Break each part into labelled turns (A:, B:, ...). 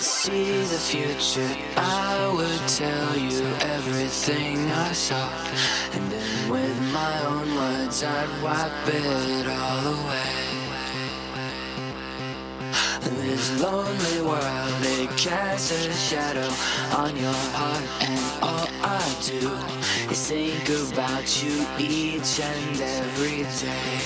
A: see the future, I would tell you everything I saw, and then with my own words I'd wipe it all away. This lonely world, it casts a shadow on your heart, and all I do is think about you each and every day.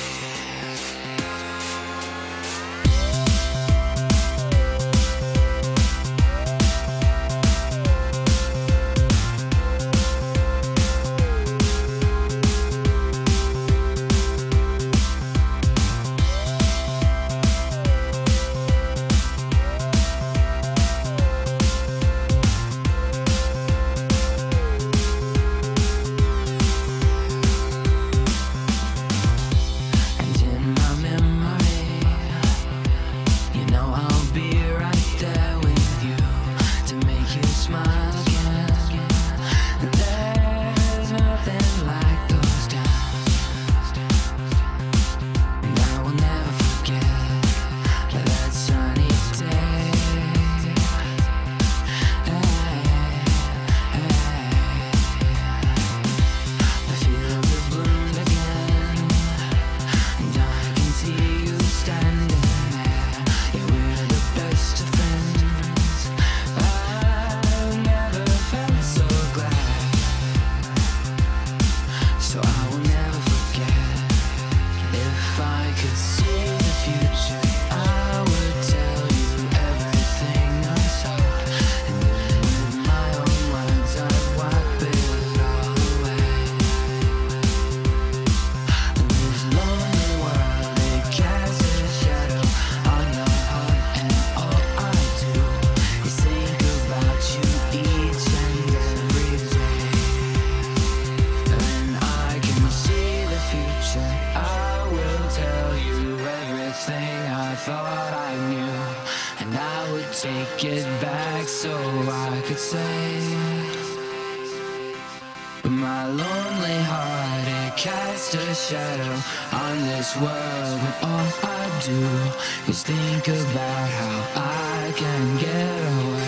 A: Take it back so I could say, but my lonely heart, it casts a shadow on this world, when all I do is think about how I can get away.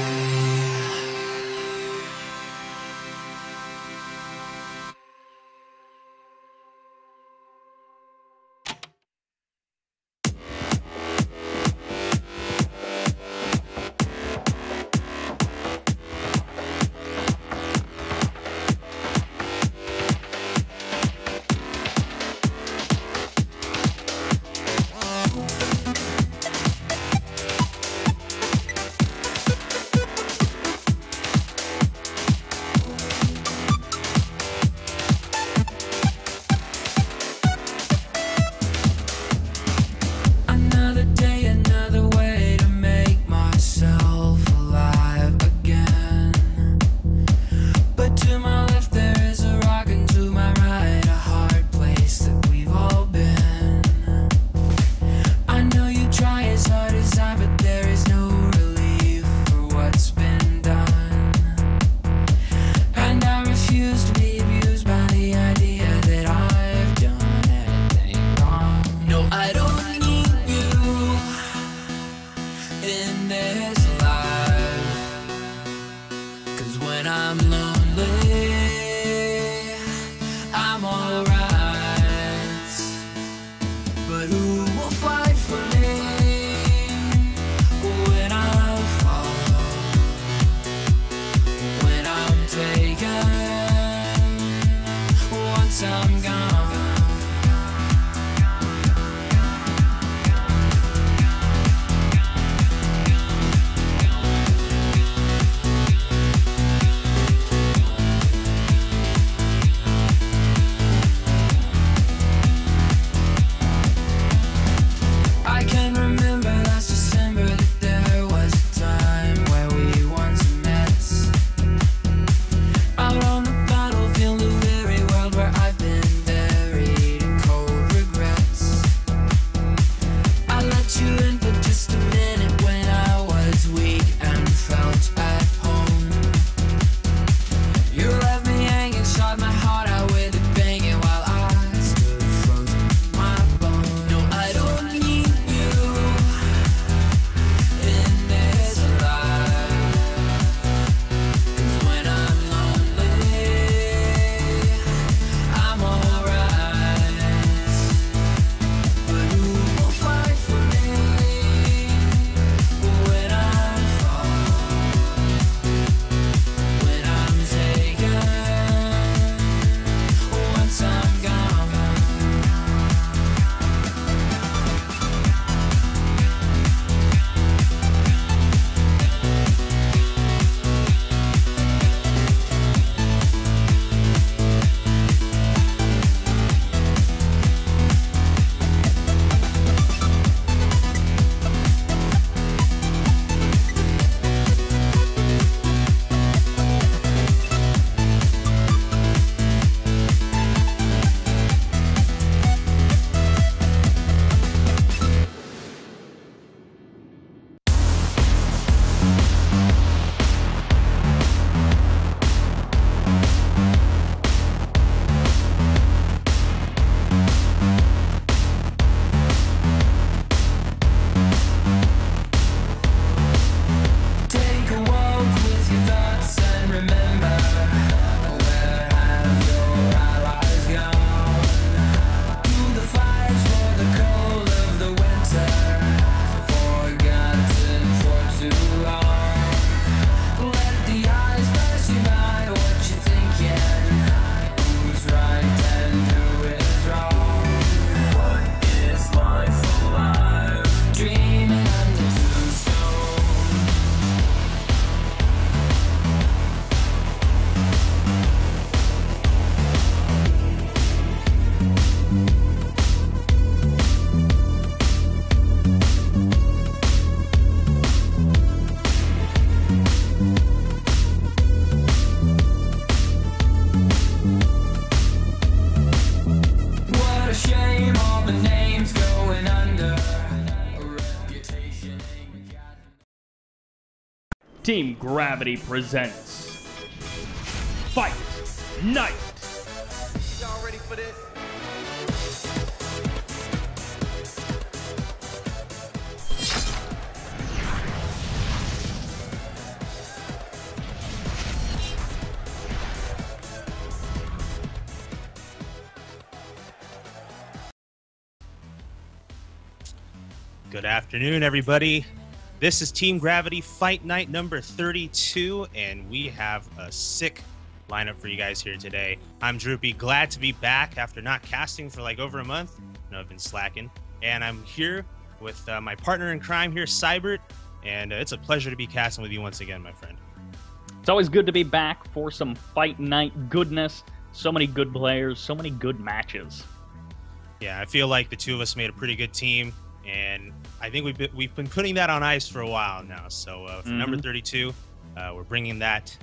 B: Team Gravity presents Fight Night.
C: Y'all ready for this?
D: Good afternoon, everybody. This is Team Gravity Fight Night number 32, and we have a sick lineup for you guys here today. I'm Droopy, glad to be back after not casting for like over a month. No, I've been slacking. And I'm here with my partner in crime here, Cybert, and it's a pleasure to be casting with you once again, my friend.
B: It's always good to be back for some Fight Night goodness. So many good players, so many good matches.
D: Yeah, I feel like the two of us made a pretty good team, and I think we've been putting that on ice for a while now. So for number 32, we're bringing that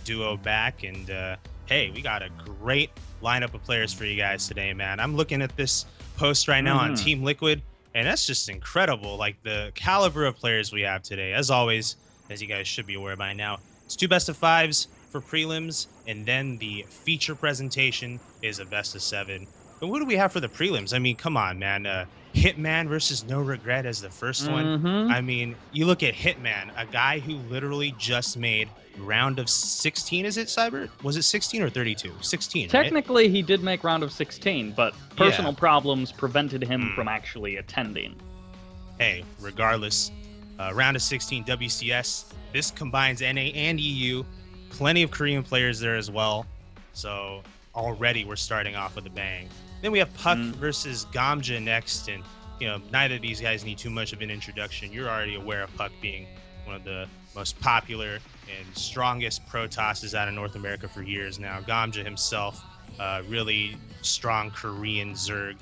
D: duo back, and hey, we got a great lineup of players for you guys today, man. I'm looking at this post right now on Team Liquid, and that's just incredible. Like the caliber of players we have today. As always, as you guys should be aware by now, it's 2 best-of-5s for prelims, and then the feature presentation is a best-of-7. But what do we have for the prelims? I mean, come on, man. Hitman versus No Regret as the first one. I mean, you look at Hitman, a guy who literally just made round of 16, is it, Cyber? Was it 16 or 32? 16,
B: Technically, he did make round of 16, but personal problems prevented him from actually attending.
D: Hey, regardless, round of 16 WCS. This combines NA and EU. Plenty of Korean players there as well. So already we're starting off with a bang. Then we have puCK versus Gamja next, and you know, neither of these guys need too much of an introduction. You're already aware of puCK being one of the most popular and strongest pro tosses out of North America for years now. Gamja himself, really strong Korean Zerg.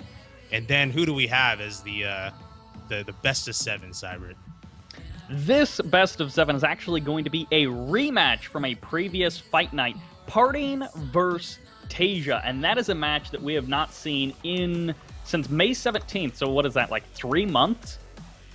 D: And then who do we have as the best of 7, Cyber?
B: This best of 7 is actually going to be a rematch from a previous Fight Night, Parting versus Tasia, and that is a match that we have not seen since May 17th, so what is that, like 3 months?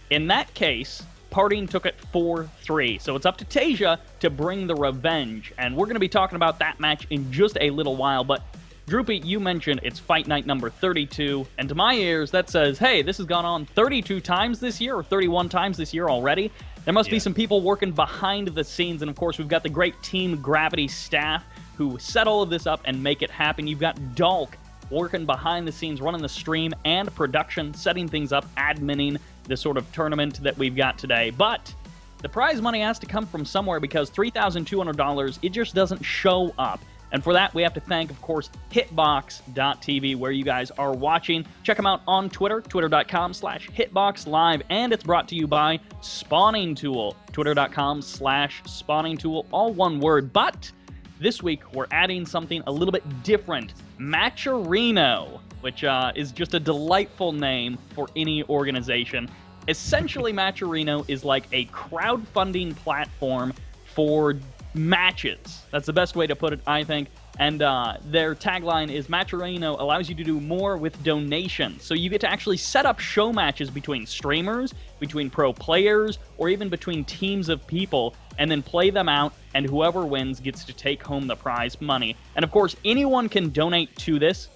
B: In that case, Parting took it 4-3, so it's up to Tasia to bring the revenge, and we're going to be talking about that match in just a little while, but Droopy, you mentioned it's Fight Night number 32, and to my ears, that says, hey, this has gone on 32 times this year, or 31 times this year already. There must be some people working behind the scenes, and of course, we've got the great Team Gravity staff who set all of this up and make it happen. You've got Dalk working behind the scenes, running the stream and production, setting things up, adminning the sort of tournament that we've got today. But the prize money has to come from somewhere because $3,200, it just doesn't show up. And for that, we have to thank, of course, Hitbox.tv, where you guys are watching. Check them out on Twitter, twitter.com/HitboxLive, and it's brought to you by Spawning Tool, twitter.com/Spawning Tool, all one word. But this week, we're adding something a little bit different, Matcherino, which is just a delightful name for any organization. Essentially, Matcherino is like a crowdfunding platform for matches. That's the best way to put it, I think. And their tagline is, Matcherino allows you to do more with donations. So you get to actually set up show matches between streamers, between pro players, or even between teams of people, and then play them out, and whoever wins gets to take home the prize money. And of course, anyone can donate to this.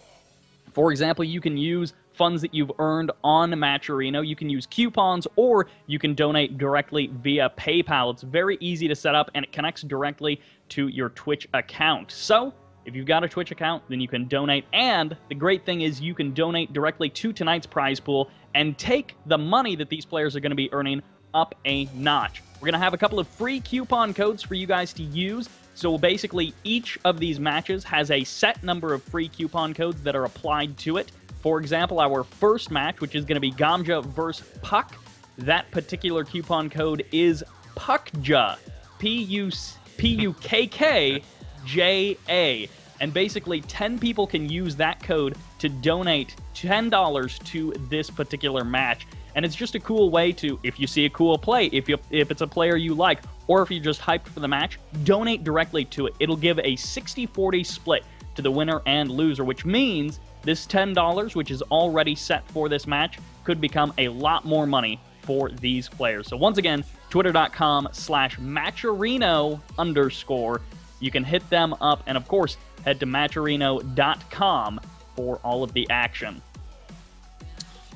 B: For example, you can use funds that you've earned on Matcherino. You can use coupons, or you can donate directly via PayPal. It's very easy to set up, and it connects directly to your Twitch account. So if you've got a Twitch account, then you can donate, and the great thing is you can donate directly to tonight's prize pool and take the money that these players are going to be earning up a notch. We're going to have a couple of free coupon codes for you guys to use. So basically, each of these matches has a set number of free coupon codes that are applied to it. For example, our first match, which is going to be Gamja versus puCK, that particular coupon code is puCKJA, PUCKKJA. And basically, 10 people can use that code to donate $10 to this particular match. And it's just a cool way to, if you see a cool play, if it's a player you like, or if you're just hyped for the match, donate directly to it. It'll give a 60-40 split to the winner and loser, which means this $10, which is already set for this match, could become a lot more money for these players. So once again, Twitter.com/Matcherino_. You can hit them up, and of course, head to Matcherino.com for all of the action.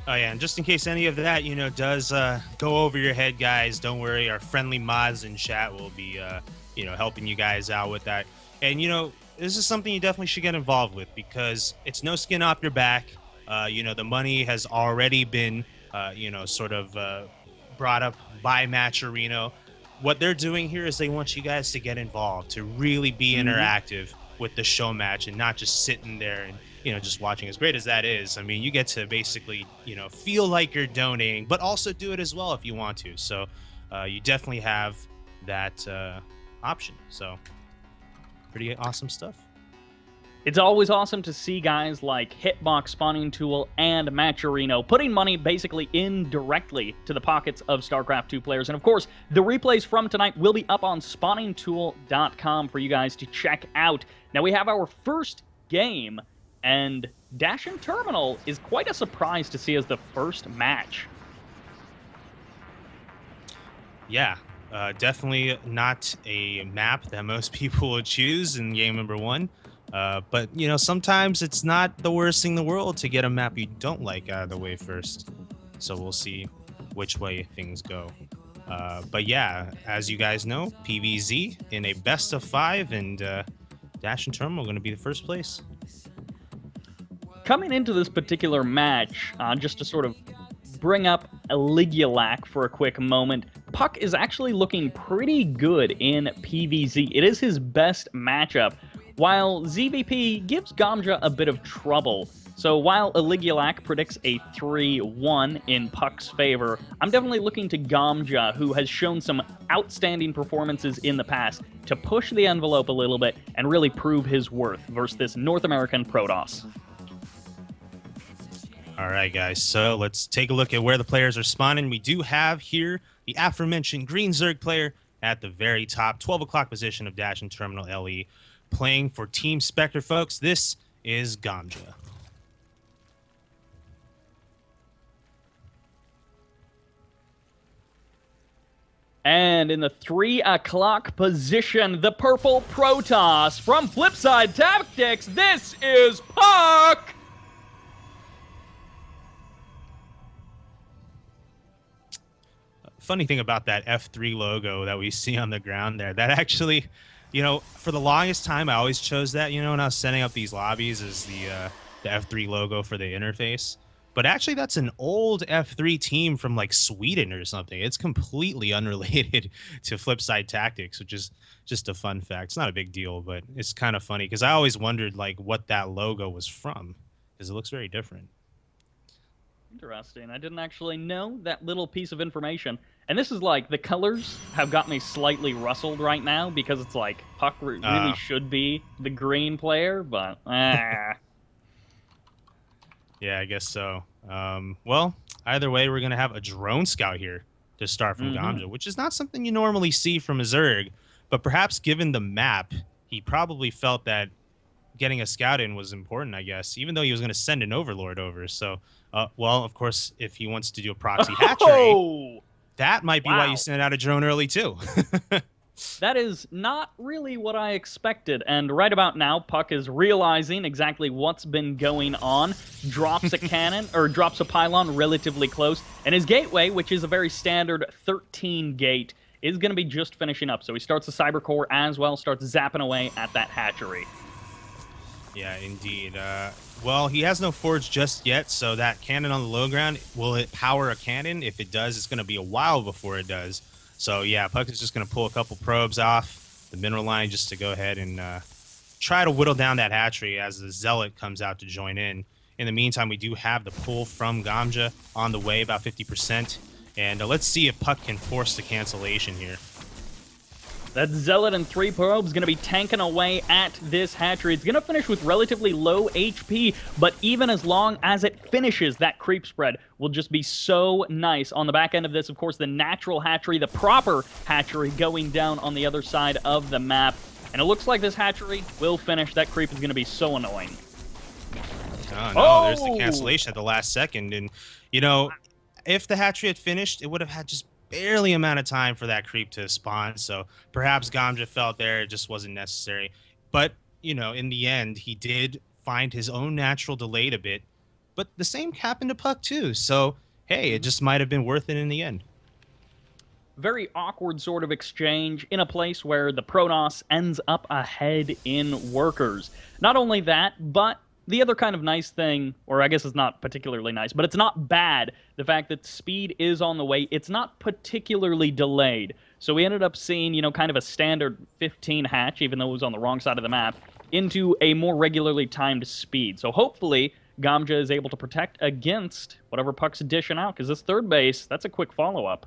D: Oh yeah, and just in case any of that, does go over your head, guys, don't worry. Our friendly mods in chat will be, helping you guys out with that. And, this is something you definitely should get involved with because it's no skin off your back. The money has already been, brought up by Matcherino. What they're doing here is they want you guys to get involved, to really be interactive with the show match and not just sitting there and, just watching. As great as that is, I mean, you get to basically, feel like you're donating, but also do it as well if you want to. So you definitely have that option. So pretty awesome stuff.
B: It's always awesome to see guys like Hitbox, Spawning Tool, and Matcherino putting money basically indirectly to the pockets of StarCraft 2 players. And of course, the replays from tonight will be up on spawningtool.com for you guys to check out. Now we have our first game, and Dash and Terminal is quite a surprise to see as the first match.
D: Yeah, definitely not a map that most people would choose in game number 1. But, sometimes it's not the worst thing in the world to get a map you don't like out of the way first. So we'll see which way things go. But yeah, as you guys know, PVZ in a best of 5, and Dash and Terminal are going to be the first place.
B: Coming into this particular match, just to sort of bring up Aligulac for a quick moment, puCK is actually looking pretty good in PVZ. It is his best matchup, while ZVP gives Gamja a bit of trouble. So while Aligulac predicts a 3-1 in puCK's favor, I'm definitely looking to Gamja, who has shown some outstanding performances in the past, to push the envelope a little bit and really prove his worth versus this North American Protoss.
D: All right, guys, so let's take a look at where the players are spawning. We do have here the aforementioned Green Zerg player at the very top, 12 o'clock position of Dash and Terminal LE. Playing for Team Spectre, folks, this is Gamja.
B: And in the 3 o'clock position, the purple Protoss from Flipside Tactics, this is puCK!
D: Funny thing about that F3 logo that we see on the ground there, that actually, for the longest time, I always chose that, when I was setting up these lobbies, as the F3 logo for the interface. But actually, that's an old F3 team from, like, Sweden or something. It's completely unrelated to Flipside Tactics, which is just a fun fact. It's not a big deal, but it's kind of funny because I always wondered, like, what that logo was from, because it looks very different.
B: Interesting. I didn't actually know that little piece of information. And this is like, the colors have got me slightly rustled right now because it's like, puCK really should be the green player, but
D: Yeah, I guess so. Well, either way, we're going to have a drone scout here to start from Gamja, which is not something you normally see from a Zerg, but perhaps given the map, he probably felt that getting a scout in was important, I guess, even though he was going to send an Overlord over. So, well, of course, if he wants to do a proxy hatchery, that might be why you sent out a drone early, too.
B: That is not really what I expected, and right about now, puCK is realizing exactly what's been going on, drops a cannon, or drops a pylon relatively close, and his gateway, which is a very standard 13 gate, is going to be just finishing up. So he starts the Cyber Core as well, starts zapping away at that hatchery.
D: Yeah, indeed. Well, he has no forge just yet, so that cannon on the low ground, will it power a cannon? If it does, it's going to be a while before it does. So, yeah, puCK is just going to pull a couple probes off the mineral line just to go ahead and try to whittle down that hatchery as the Zealot comes out to join in. In the meantime, we do have the pull from Gamja on the way, about 50%. And let's see if puCK can force the cancellation here.
B: That Zealot and 3 probes going to be tanking away at this hatchery. It's going to finish with relatively low HP, but even as long as it finishes, that creep spread will just be so nice. On the back end of this, of course, the natural hatchery, the proper hatchery going down on the other side of the map. And it looks like this hatchery will finish. That creep is going to be so annoying.
D: Oh, no, there's the cancellation at the last second. And, you know, if the hatchery had finished, it would have had just barely amount of time for that creep to spawn. So perhaps Gamja felt there it just wasn't necessary. But, you know, in the end, he did find his own natural delayed a bit. But the same happened to puCK too. So, hey, it just might have been worth it in the end.
B: Very awkward sort of exchange in a place where the Protoss ends up ahead in workers. Not only that, but the other kind of nice thing, or I guess it's not particularly nice, but it's not bad, the fact that speed is on the way, it's not particularly delayed. So we ended up seeing, you know, kind of a standard 15 hatch, even though it was on the wrong side of the map, into a more regularly timed speed. So hopefully Gamja is able to protect against whatever puCK's dishing out, because this third base, that's a quick follow-up.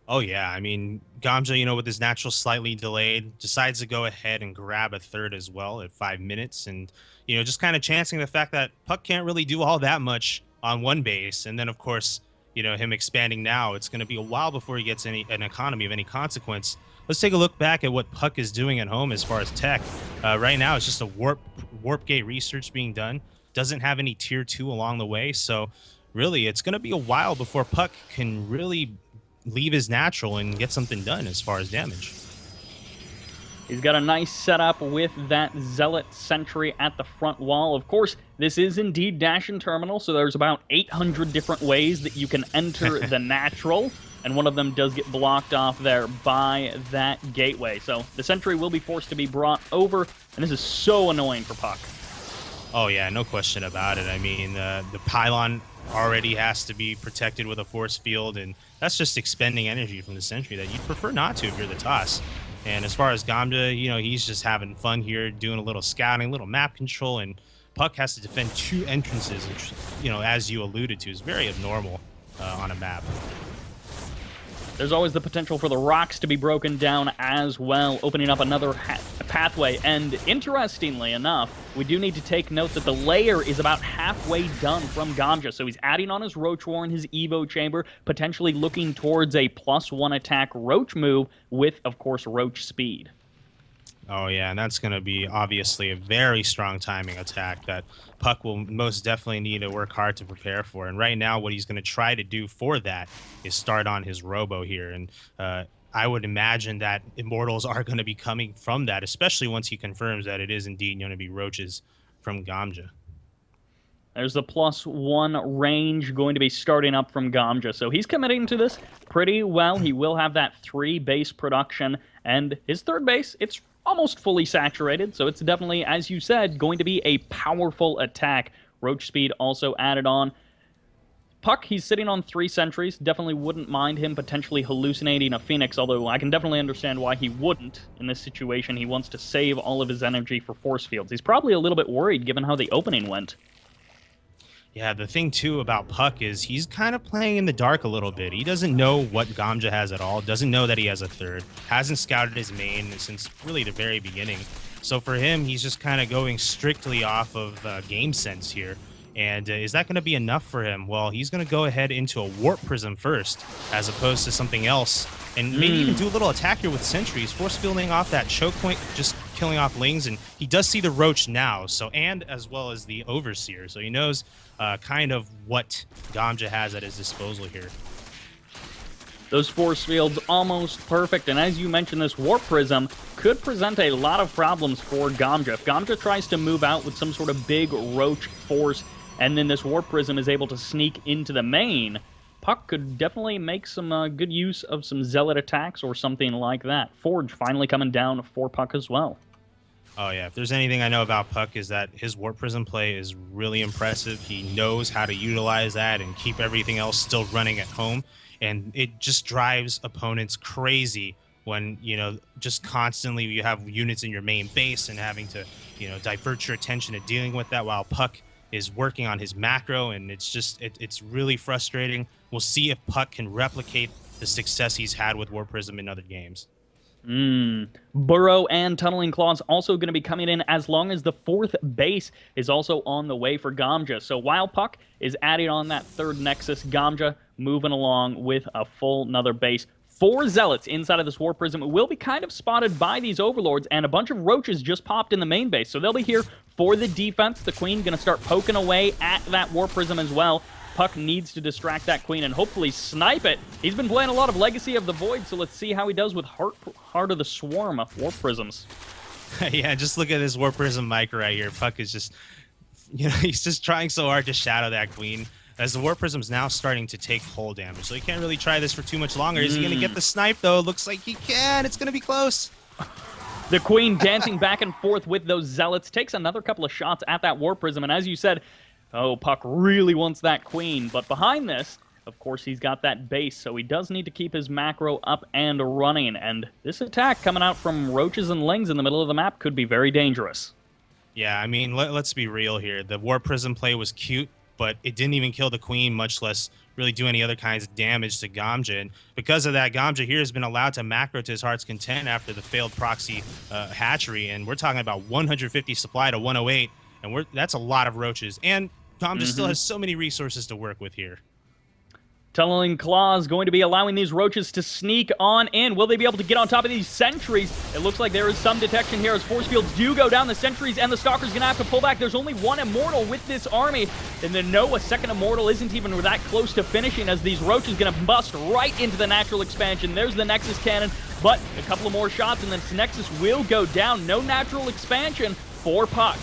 D: Oh, yeah. I mean, Gamja, you know, with his natural slightly delayed, decides to go ahead and grab a third as well at 5 minutes. And, you know, just kind of chancing the fact that puCK can't really do all that much on one base. And then, of course, you know, him expanding now, it's going to be a while before he gets an economy of any consequence. Let's take a look back at what puCK is doing at home as far as tech. Right now, it's just a warp gate research being done. Doesn't have any tier 2 along the way. So, really, it's going to be a while before puCK can really leave his natural and get something done as far as damage.
B: He's got a nice setup with that Zealot sentry at the front wall. Of course, this is indeed Dash and Terminal, so there's about 800 different ways that you can enter the natural, and one of them does get blocked off there by that gateway. So the sentry will be forced to be brought over, and this is so annoying for puCK.
D: Oh, yeah, no question about it. I mean, the pylon already has to be protected with a force field, and that's just expending energy from the sentry that you'd prefer not to if you're the toss. And as far as Gamja, you know, he's just having fun here, doing a little scouting, a little map control, and puCK has to defend 2 entrances, which, you know, as you alluded to, is very abnormal on a map.
B: There's always the potential for the rocks to be broken down as well, opening up another pathway. And interestingly enough, we do need to take note that the layer is about halfway done from Gamja. So he's adding on his Roach Warren, his Evo Chamber, potentially looking towards a +1 attack Roach move with, of course, Roach speed.
D: Oh, yeah, and that's going to be obviously a very strong timing attack that puCK will most definitely need to work hard to prepare for. And right now, what he's going to try to do for that is start on his Robo here. And I would imagine that Immortals are going to be coming from that, especially once he confirms that it is indeed going to be Roaches from Gamja.
B: There's the +1 range going to be starting up from Gamja. So he's committing to this pretty well. He will have that 3 base production. And his third base, it's almost fully saturated, so it's definitely, as you said, going to be a powerful attack. Roach speed also added on. puCK, he's sitting on 3 sentries. Definitely wouldn't mind him potentially hallucinating a Phoenix, although I can definitely understand why he wouldn't in this situation. He wants to save all of his energy for force fields. He's probably a little bit worried given how the opening went.
D: Yeah, the thing, too, about puCK is he's kind of playing in the dark a little bit. He doesn't know what Gamja has at all, doesn't know that he has a third, hasn't scouted his main since really the very beginning. So for him, he's just kind of going strictly off of game sense here. And is that going to be enough for him? Well, he's going to go ahead into a Warp Prism first, as opposed to something else. And maybe even do a little attack here with sentries, force fielding off that choke point, just killing off Lings. And he does see the Roach now, so and as well as the Overseer. So he knows kind of what Gamja has at his disposal here.
B: Those force fields almost perfect, and as you mentioned, this Warp Prism could present a lot of problems for Gamja. If Gamja tries to move out with some sort of big Roach force, and then this Warp Prism is able to sneak into the main, puCK could definitely make some good use of some Zealot attacks or something like that. Forge finally coming down for puCK as well.
D: Oh, yeah. If there's anything I know about puCK is that his Warp Prism play is really impressive. He knows how to utilize that and keep everything else still running at home. And it just drives opponents crazy when, you know, just constantly you have units in your main base and having to, you know, divert your attention to dealing with that while puCK is working on his macro. And it's just, it's really frustrating. We'll see if puCK can replicate the success he's had with Warp Prism in other games.
B: Burrow and Tunneling Claws also going to be coming in as long as the 4th base is also on the way for Gamja. So while puCK is adding on that 3rd Nexus, Gamja moving along with a full another base. 4 Zealots inside of this Warp Prism will be kind of spotted by these Overlords, and a bunch of Roaches just popped in the main base. So they'll be here for the defense. The Queen going to start poking away at that Warp Prism as well. puCK needs to distract that queen and hopefully snipe it. He's been playing a lot of Legacy of the Void, so let's see how he does with Heart of the Swarm of War Prisms.
D: Yeah, just look at this War Prism mic right here. puCK is just, he's just trying so hard to shadow that queen. As the War Prism's now starting to take hull damage, so he can't really try this for too much longer. Is he going to get the snipe, though? Looks like he can. It's going to be close.
B: The queen dancing back and forth with those zealots takes another couple of shots at that War Prism, and as you said, puCK really wants that queen, but behind this, of course, he's got that base, so he does need to keep his macro up and running, and this attack coming out from roaches and lings in the middle of the map could be very dangerous.
D: Yeah, I mean, let's be real here. The War Prism play was cute, but it didn't even kill the queen, much less really do any other kinds of damage to Gamja. And because of that, Gamja here has been allowed to macro to his heart's content after the failed proxy hatchery. And we're talking about 150 supply to 108, and that's a lot of roaches. And Gamja still has so many resources to work with here.
B: Tunneling Claws going to be allowing these roaches to sneak on in. Will they be able to get on top of these sentries? It looks like there is some detection here as force fields do go down the sentries, and the Stalker's going to have to pull back. There's only one Immortal with this army, and then no, a second Immortal isn't even that close to finishing as these roaches going to bust right into the natural expansion. There's the Nexus Cannon, but a couple of more shots, and then Nexus will go down. No natural expansion for puCK.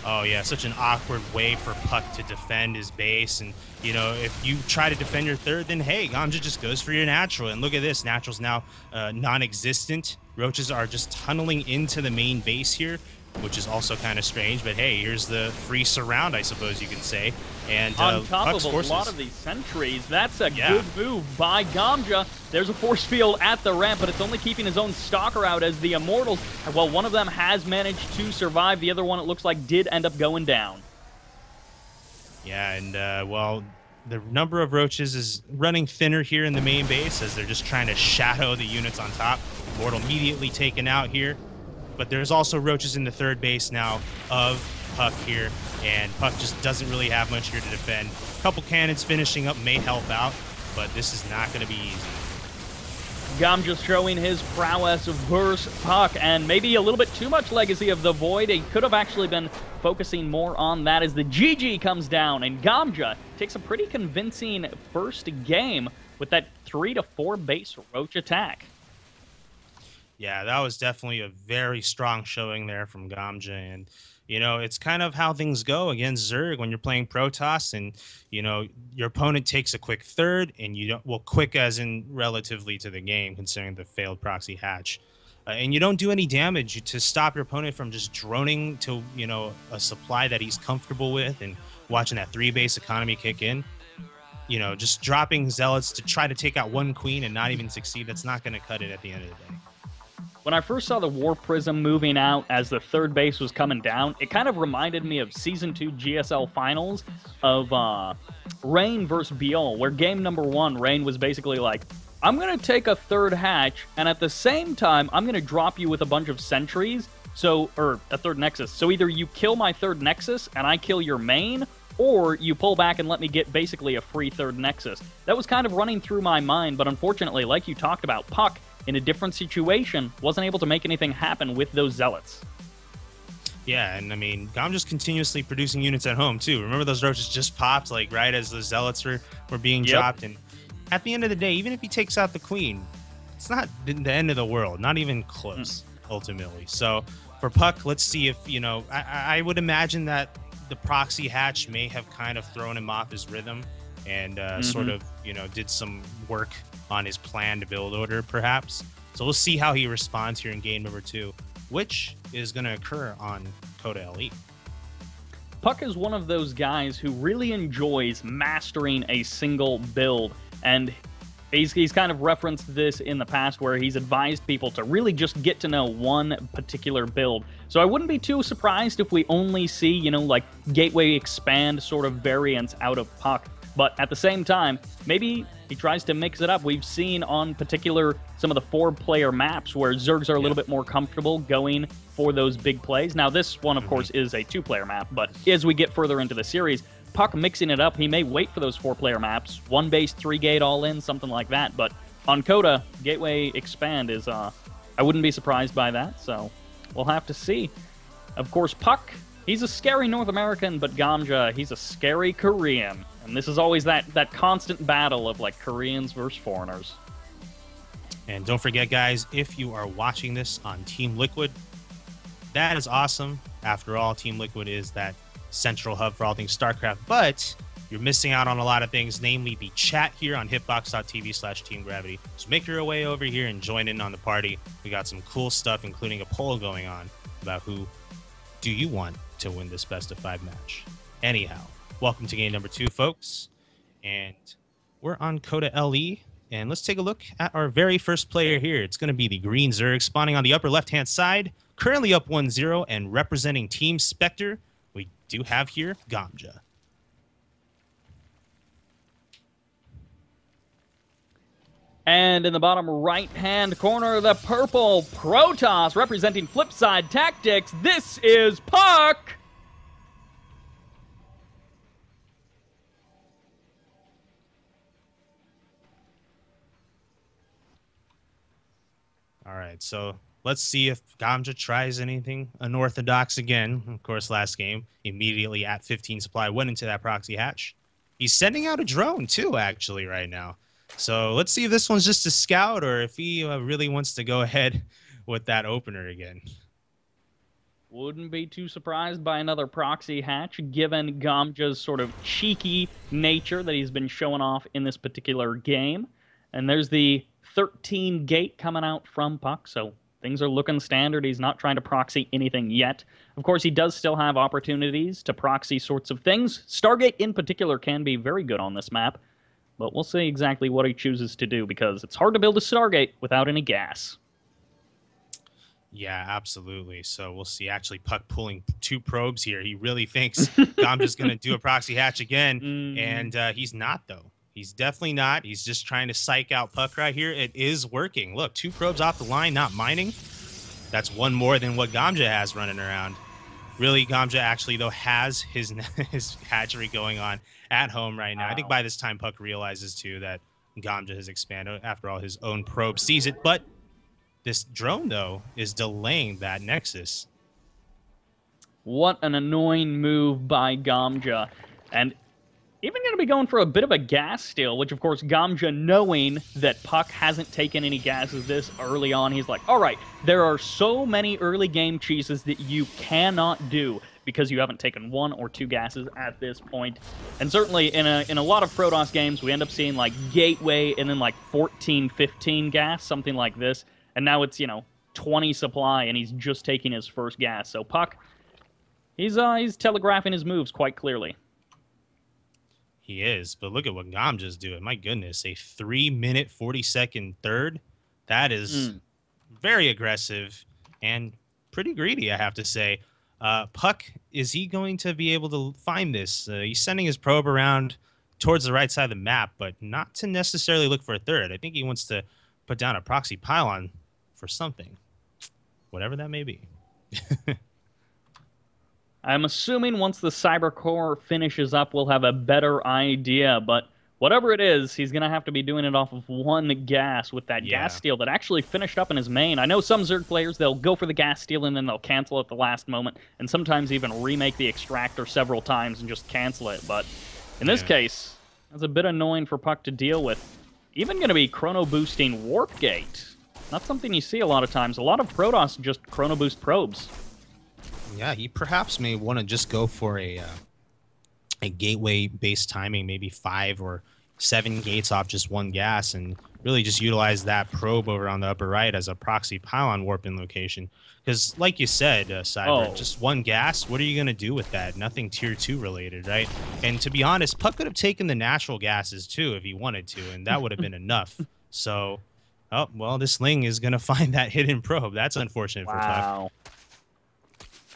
D: Oh, yeah, such an awkward way for puCK to defend his base. And, if you try to defend your third, then, hey, Gamja just goes for your natural. And look at this. Natural's now non-existent. Roaches are just tunneling into the main base here, which is also kind of strange. But, hey, here's the free surround, I suppose you can say. And
B: on top
D: puCK's
B: of a
D: forces,
B: lot of these sentries, that's a good move by Gamja. There's a force field at the ramp, but it's only keeping his own Stalker out as the Immortals, well, one of them has managed to survive. The other one, it looks like, did end up going down.
D: Yeah, and, well, the number of roaches is running thinner here in the main base as they're just trying to shadow the units on top. Immortal immediately taken out here. But there's also roaches in the third base now of puCK here, and puCK just doesn't really have much here to defend. A couple cannons finishing up may help out, but this is not going to be easy.
B: Gamja showing his prowess versus puCK, and maybe a little bit too much Legacy of the Void. He could have actually been focusing more on that as the GG comes down, and Gamja takes a pretty convincing first game with that 3 to 4 base roach attack.
D: Yeah, that was definitely a very strong showing there from Gamja, and it's kind of how things go against Zerg when you're playing Protoss, and your opponent takes a quick third, and quick as in relatively to the game, considering the failed proxy hatch, and you don't do any damage to stop your opponent from just droning to a supply that he's comfortable with and watching that 3 base economy kick in. Just dropping zealots to try to take out one queen and not even succeed, that's not going to cut it at the end of the day.
B: When I first saw the War Prism moving out as the third base was coming down, it kind of reminded me of Season 2 GSL Finals of Rain versus Biol, where game number 1, Rain was basically like, I'm going to take a third hatch, and at the same time, I'm going to drop you with a bunch of sentries, or a third nexus. So either you kill my third nexus, and I kill your main, or you pull back and let me get basically a free third nexus. That was kind of running through my mind, but unfortunately, like you talked about, puCK, in a different situation, wasn't able to make anything happen with those zealots.
D: Yeah, and I mean, Gamja's continuously producing units at home, too. Remember those roaches just popped, like, right as the zealots were being dropped, and at the end of the day, even if he takes out the queen, it's not the end of the world, not even close, ultimately. So, for puCK, let's see if, I would imagine that the proxy hatch may have kind of thrown him off his rhythm, and sort of, did some work on his plan to build order, perhaps. So we'll see how he responds here in game number 2, which is going to occur on Coda LE.
B: puCK is one of those guys who really enjoys mastering a single build, and he's kind of referenced this in the past where he's advised people to really just get to know one particular build. So I wouldn't be too surprised if we only see, like Gateway Expand sort of variants out of puCK. But at the same time, maybe he tries to mix it up. We've seen on particular some of the 4-player maps where Zergs are a little bit more comfortable going for those big plays. Now, this one, of course, is a 2-player map, but as we get further into the series, puCK mixing it up, he may wait for those 4-player maps, 1 base, 3-gate all-in, something like that. But on Coda, Gateway Expand is, I wouldn't be surprised by that, so we'll have to see. Of course, puCK, he's a scary North American, but Gamja, he's a scary Korean. And this is always that constant battle of, like, Koreans versus foreigners.
D: And don't forget, guys, if you are watching this on Team Liquid, that is awesome. After all, Team Liquid is that central hub for all things StarCraft. But you're missing out on a lot of things, namely the chat here on hitbox.tv/teamgravity. So make your way over here and join in on the party. We got some cool stuff, including a poll going on about who do you want to win this best-of-5 match. Anyhow, welcome to game number 2, folks. And we're on Coda LE. And let's take a look at our very first player here. It's going to be the Green Zerg, spawning on the upper left-hand side, currently up 1-0, and representing Team Spectre, we do have here Gamja.
B: And in the bottom right-hand corner, the purple Protoss, representing Flipside Tactics, this is puCK!
D: All right, so let's see if Gamja tries anything unorthodox again. Of course, last game, immediately at 15 supply, went into that proxy hatch. He's sending out a drone, too, actually, right now. So let's see if this one's just a scout or if he really wants to go ahead with that opener again.
B: Wouldn't be too surprised by another proxy hatch, given Gamja's sort of cheeky nature that he's been showing off in this particular game. And there's the 13 gate coming out from puCK, so things are looking standard. He's not trying to proxy anything yet. Of course, he does still have opportunities to proxy sorts of things. Stargate in particular can be very good on this map, but we'll see exactly what he chooses to do, because it's hard to build a Stargate without any gas.
D: Yeah, absolutely. So we'll see. Actually, puCK pulling 2 probes here. He really thinks Gamja's going to do a proxy hatch again, and he's not, though. He's definitely not. He's just trying to psych out puCK right here. It is working. Look, 2 probes off the line, not mining. That's 1 more than what Gamja has running around. Really, Gamja actually, though, has his hatchery going on at home right now. Wow. I think by this time, puCK realizes, too, that Gamja has expanded. After all, his own probe sees it. But this drone, though, is delaying that Nexus.
B: What an annoying move by Gamja. And even going to be going for a bit of a gas steal, which, of course, Gamja, knowing that puCK hasn't taken any gases this early on, he's like, all right, there are so many early game cheeses that you cannot do because you haven't taken 1 or 2 gases at this point. And certainly in a lot of Protoss games, we end up seeing, like, Gateway and then, like, 14, 15 gas, something like this. And now it's, 20 supply, and he's just taking his first gas. So puCK, he's telegraphing his moves quite clearly.
D: He is, but look at what Gamja's doing. My goodness, a 3-minute, 40-second third. That is very aggressive and pretty greedy, I have to say. puCK, is he going to be able to find this? He's sending his probe around towards the right side of the map, but not to necessarily look for a third. I think he wants to put down a proxy pylon for something, whatever that may be.
B: I'm assuming once the Cyber Core finishes up, we'll have a better idea, but whatever it is, he's going to have to be doing it off of 1 gas with that gas steal that actually finished up in his main. I know some Zerg players, they'll go for the gas steal and then they'll cancel at the last moment, and sometimes even remake the extractor several times and just cancel it, but in this case, that's a bit annoying for puCK to deal with. Even going to be chrono boosting Warp Gate. Not something you see a lot of times. A lot of Protoss just chrono boost probes.
D: Yeah, he perhaps may want to just go for a gateway-based timing, maybe 5 or 7 gates off just 1 gas, and really just utilize that probe over on the upper right as a proxy pylon warp-in location. Because, like you said, Cyber, just 1 gas, what are you going to do with that? Nothing Tier 2 related, right? And to be honest, puCK could have taken the natural gases, too, if he wanted to, and that would have been enough. So, oh, well, this Ling is going to find that hidden probe. That's unfortunate for puCK.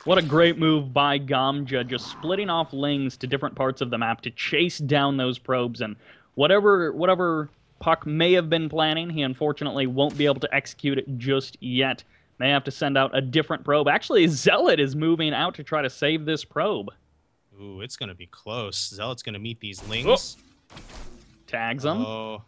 B: What a great move by Gamja, just splitting off Lings to different parts of the map to chase down those probes. And whatever puCK may have been planning, he unfortunately won't be able to execute it just yet. May have to send out a different probe. Actually, Zealot is moving out to try to save this probe.
D: Ooh, it's going to be close. Zealot's going to meet these Lings.
B: Tags them.
D: Oh,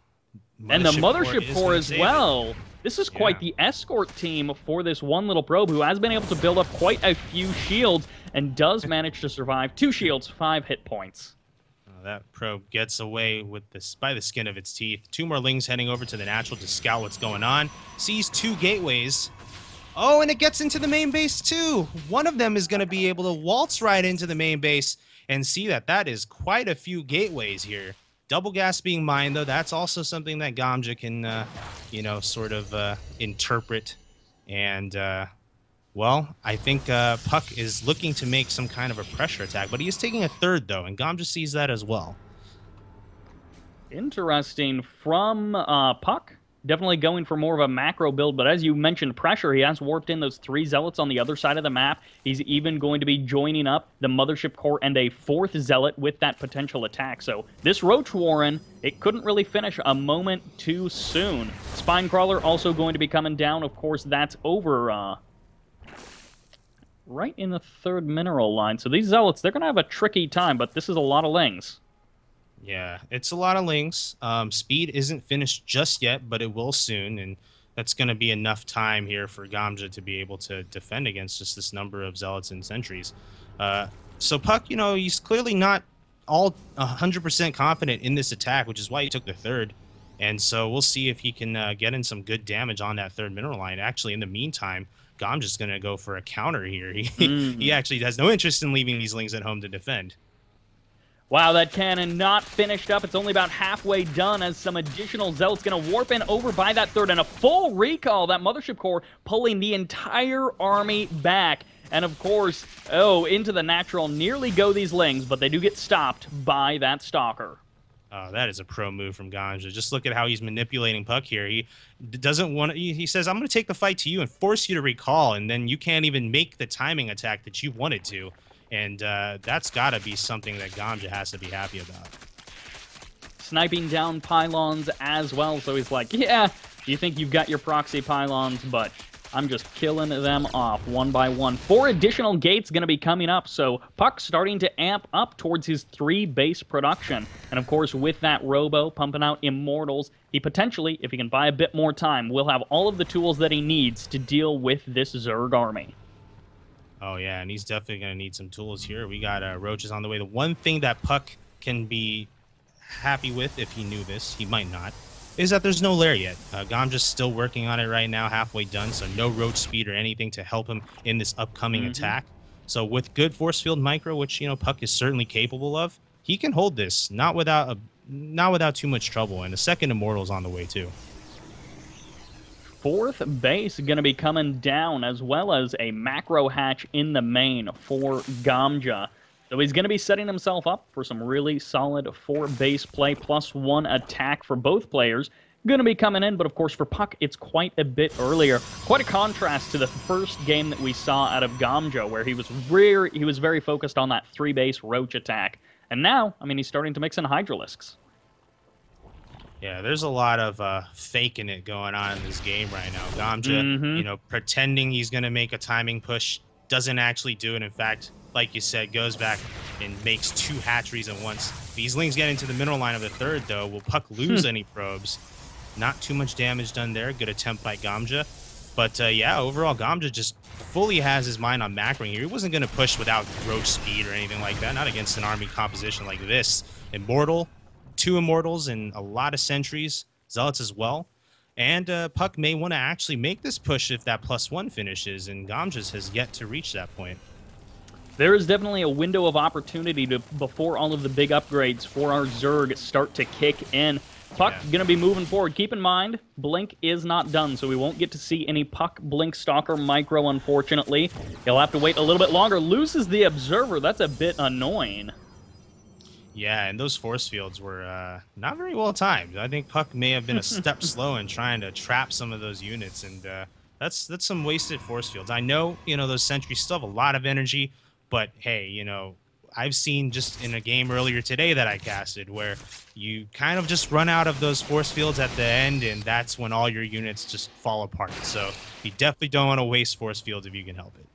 B: and the Mothership Core as well. This is quite the escort team for this one little probe who has been able to build up quite a few shields and does manage to survive 2 shields, 5 hit points.
D: That probe gets away with this by the skin of its teeth. 2 more Lings heading over to the natural to scout what's going on. Sees 2 gateways. Oh, and it gets into the main base too. One of them is going to be able to waltz right into the main base and see that that is quite a few gateways here. Double gas being mined, though, that's also something that Gamja can, sort of interpret. And, well, I think puCK is looking to make some kind of a pressure attack, but he is taking a third, though, and Gamja sees that as well.
B: Interesting from puCK. Definitely going for more of a macro build, but as you mentioned, pressure, he has warped in those 3 Zealots on the other side of the map. He's even going to be joining up the Mothership Core and a 4th Zealot with that potential attack. So this Roach Warren, it couldn't really finish a moment too soon. Spinecrawler also going to be coming down. Of course, that's over right in the 3rd mineral line. So these Zealots, they're going to have a tricky time, but this is a lot of Lings.
D: Yeah, it's a lot of Lings. Speed isn't finished just yet, but it will soon, and that's going to be enough time here for Gamja to be able to defend against just this number of Zealots and Sentries. So puCK, he's clearly not all 100% confident in this attack, which is why he took the 3rd. And so we'll see if he can get in some good damage on that 3rd mineral line. Actually, in the meantime, Gamja's going to go for a counter here. He actually has no interest in leaving these Lings at home to defend.
B: Wow, that cannon not finished up. It's only about halfway done as some additional Zealots going to warp in over by that 3rd. And a full recall, that Mothership Core pulling the entire army back. And of course, into the natural nearly go these Lings, but they do get stopped by that Stalker.
D: Oh, that is a pro move from Gamja. Just look at how he's manipulating puCK here. He doesn't want to, he says, I'm going to take the fight to you and force you to recall, and then you can't even make the timing attack that you wanted to. And that's got to be something that Gamja has to be happy about.
B: Sniping down pylons as well, so he's like, yeah, you think you've got your proxy pylons, but I'm just killing them off one by one. 4 additional gates going to be coming up, so puCK starting to amp up towards his 3 base production. And of course, with that Robo pumping out Immortals, he potentially, if he can buy a bit more time, will have all of the tools that he needs to deal with this Zerg army.
D: Oh, yeah, and he's definitely going to need some tools here. We got Roaches on the way. The one thing that puCK can be happy with, if he knew this, he might not, is that there's no lair yet. Gamja's still working on it right now, halfway done, so no Roach speed or anything to help him in this upcoming attack. So with good force field micro, which, puCK is certainly capable of, he can hold this, not without too much trouble, and a second Immortal's on the way, too.
B: 4th base going to be coming down, as well as a macro hatch in the main for Gamja. So he's going to be setting himself up for some really solid 4 base play, +1 attack for both players. Going to be coming in, but of course for puCK, it's quite a bit earlier. Quite a contrast to the first game that we saw out of Gamja, where he was very focused on that 3 base Roach attack. And now, I mean, he's starting to mix in Hydralisks.
D: Yeah, there's a lot of faking it going on in this game right now. Gamja, pretending he's going to make a timing push, doesn't actually do it. In fact, like you said, goes back and makes 2 hatcheries at once. These Lings get into the middle line of the 3rd, though. Will puCK lose any probes? Not too much damage done there. Good attempt by Gamja. But, yeah, overall, Gamja just fully has his mind on macroing here. He wasn't going to push without Roach speed or anything like that. Not against an army composition like this. Immortal, 2 Immortals, and a lot of Sentries. Zealots as well. And puCK may want to actually make this push if that +1 finishes, and Gamja has yet to reach that point.
B: There is definitely a window of opportunity before all of the big upgrades for our Zerg start to kick in. puCK going to be moving forward. Keep in mind, Blink is not done, so we won't get to see any puCK Blink Stalker micro, unfortunately. He'll have to wait a little bit longer. Loses the Observer. That's a bit annoying.
D: Yeah, and those force fields were not very well timed. I think puCK may have been a step slow in trying to trap some of those units, and that's some wasted force fields. I know, those Sentries still have a lot of energy, but hey, I've seen just in a game earlier today that I casted where you kind of just run out of those force fields at the end, and that's when all your units just fall apart. So you definitely don't want to waste force fields if you can help it.